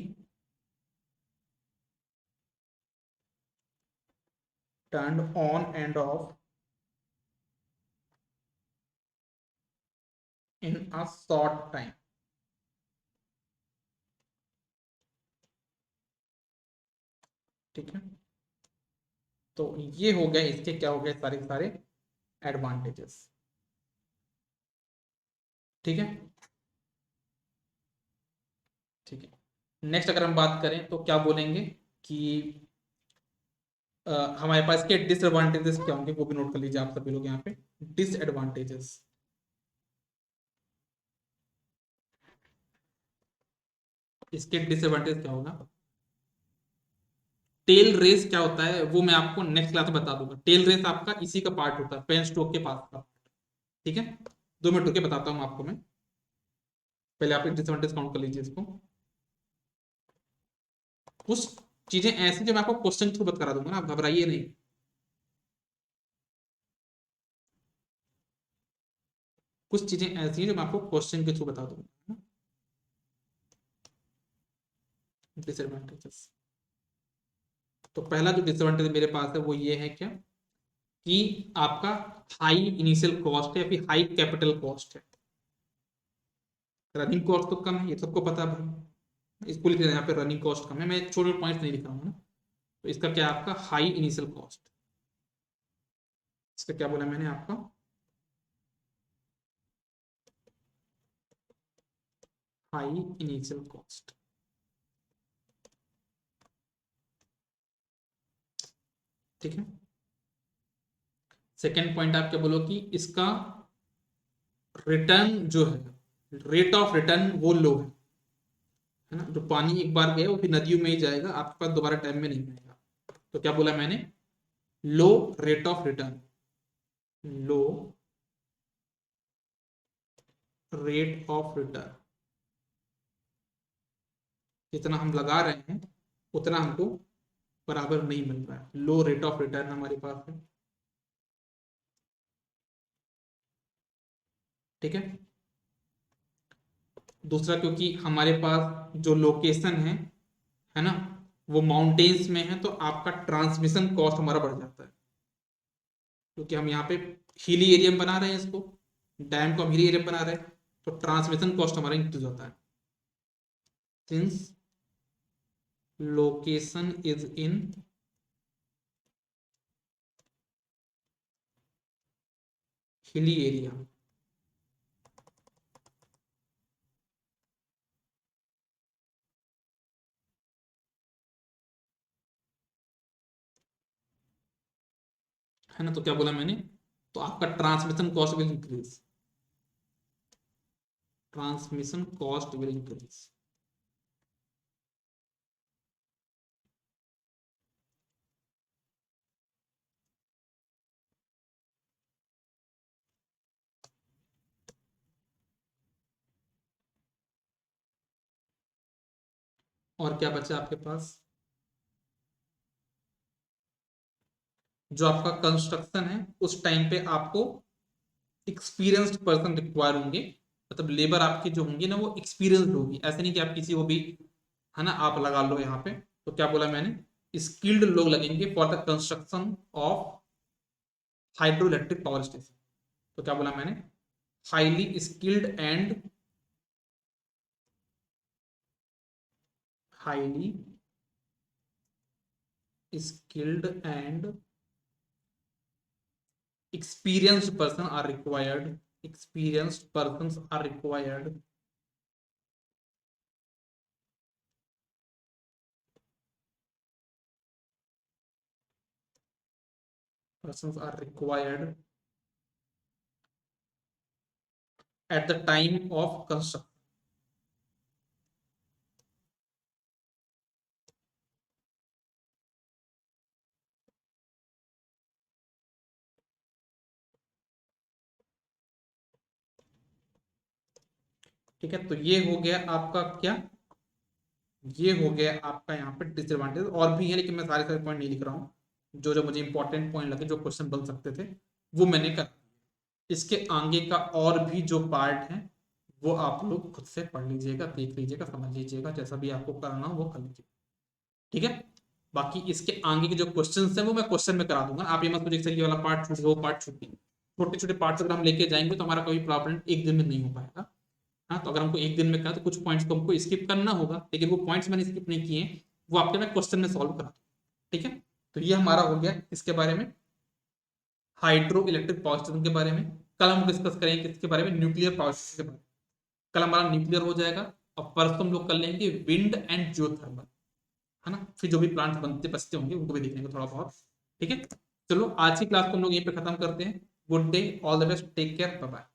turned on and off in a short time. ठीक है, तो ये हो गए इसके, क्या हो गए, सारे सारे एडवांटेजेस। ठीक है, ठीक है। नेक्स्ट अगर हम बात करें तो क्या बोलेंगे कि हमारे पास के डिसएडवांटेजेस क्या होंगे, वो भी नोट कर लीजिए आप सभी लोग यहाँ पे। डिसएडवांटेजेस, इसके डिसएडवांटेज क्या होगा? टेल रेस क्या होता है वो मैं आपको नेक्स्ट क्लास में बता दूंगा। टेल रेस आपका इसी का पार्ट होता है, पेन स्ट्रोक के पास का। ठीक है, 2 मिनट रुके बताता हूँ आपको मैं, पहले आप डिसएडवांटेज काउंट कर लीजिए इसको। कुछ चीजें ऐसी जो मैं आपको क्वेश्चन थ्रू बता करा दूंगा ना, आप घबराइए नहीं। कुछ चीजें ऐसी हैं जो मैं आपको क्वेश्चन के थ्रू बता दूंगा। डिसएडवांटेजेस, तो पहला जो डिसएडवांटेज मेरे पास है वो ये है क्या, कि आपका हाई इनिशियल कॉस्ट है या फिर हाई कैपिटल कॉस्ट है। रनिंग कॉस्ट तो कम है, ये सबको पता है भाई, इसको लिख यहाँ पे रनिंग कॉस्ट कम है, मैं छोटे पॉइंट्स नहीं लिख रहा हूँ ना। तो इसका क्या है आपका हाई इनिशियल कॉस्ट, इसका क्या बोला मैंने आपका, हाई इनिशियल कॉस्ट। ठीक है, सेकेंड पॉइंट आप क्या बोलो कि इसका रिटर्न जो है, रेट ऑफ रिटर्न वो लो है ना, जो पानी एक बार गया वो फिर नदियों में ही जाएगा, आपके पास दोबारा टाइम में नहीं आएगा। तो क्या बोला मैंने, low rate of return, low rate of return, जितना हम लगा रहे हैं उतना हमको बराबर नहीं मिल रहा है, लो रेट ऑफ रिटर्न हमारे पास है। ठीक है, दूसरा क्योंकि हमारे पास जो लोकेशन है ना, वो माउंटेन्स में है, तो आपका ट्रांसमिशन कॉस्ट हमारा बढ़ जाता है, क्योंकि हम यहाँ पे हिली एरिया में बना रहे हैं इसको, डैम को हम हिली एरिया में बना रहे हैं, तो ट्रांसमिशन कॉस्ट हमारा इंक्रीज होता है, since location is in hilly area. है ना, तो क्या बोला मैंने, तो आपका transmission cost will increase, transmission cost will increase. और क्या बचा आपके पास, जो आपका कंस्ट्रक्शन है उस टाइम पे आपको एक्सपीरियंस्ड पर्सन रिक्वायर होंगे, मतलब लेबर आपकी जो होंगी ना वो एक्सपीरियंस्ड होगी, ऐसे नहीं कि आप किसी को भी है ना आप लगा लो यहाँ पे। तो क्या बोला मैंने, स्किल्ड लोग लगेंगे for the construction of hydro electric power station. तो क्या बोला मैंने, highly skilled and highly skilled and experienced person are required, experienced persons are required persons are required at the time of construction. ठीक है, तो ये हो गया आपका क्या, ये हो गया आपका यहाँ पे डिसएडवांटेज। और भी है लेकिन मैं सारे सारे पॉइंट नहीं लिख रहा हूँ, जो जो मुझे इंपॉर्टेंट पॉइंट लगे, जो क्वेश्चन बन सकते थे वो मैंने कर। इसके आगे का और भी जो पार्ट है वो आप लोग खुद से पढ़ लीजिएगा, देख लीजिएगा, समझ लीजिएगा, जैसा भी आपको करना हो वो कर लीजिए। ठीक है, बाकी इसके आगे के जो क्वेश्चन है वो मैं क्वेश्चन में करा दूंगा। आप ये मत सोचिए ये वाला पार्ट छूट वो पार्ट छूट गया। छोटे छोटे पार्ट्स अगर हम लेके जाएंगे तो हमारा कोई प्रॉब्लम एक दिन में नहीं हो पाएगा। हाँ, तो अगर हमको एक दिन में कहा तो कुछ पॉइंट्स को हमको स्किप करना होगा, लेकिन वो पॉइंट्स मैंने स्किप नहीं किए, वो आपके मैं क्वेश्चन में सॉल्व करा दूँ। ठीक है, तो ये हमारा हो गया इसके बारे में, हाइड्रो इलेक्ट्रिक पावर स्टेशन के बारे में। कल हम डिस्कस करेंगे किसके बारे में, न्यूक्लियर पावर स्टेशन के बारे में। कल हमारा न्यूक्लियर हो जाएगा, और परसों हम लोग कर लेंगे विंड एंड जियोथर्मल, है ना। फिर जो भी प्लांट बनते बचते होंगे उनको भी देख लेंगे थोड़ा बहुत। ठीक है, चलो आज की क्लास को हम लोग यहीं पे खत्म करते हैं। Good day, all the best, take care, bye bye.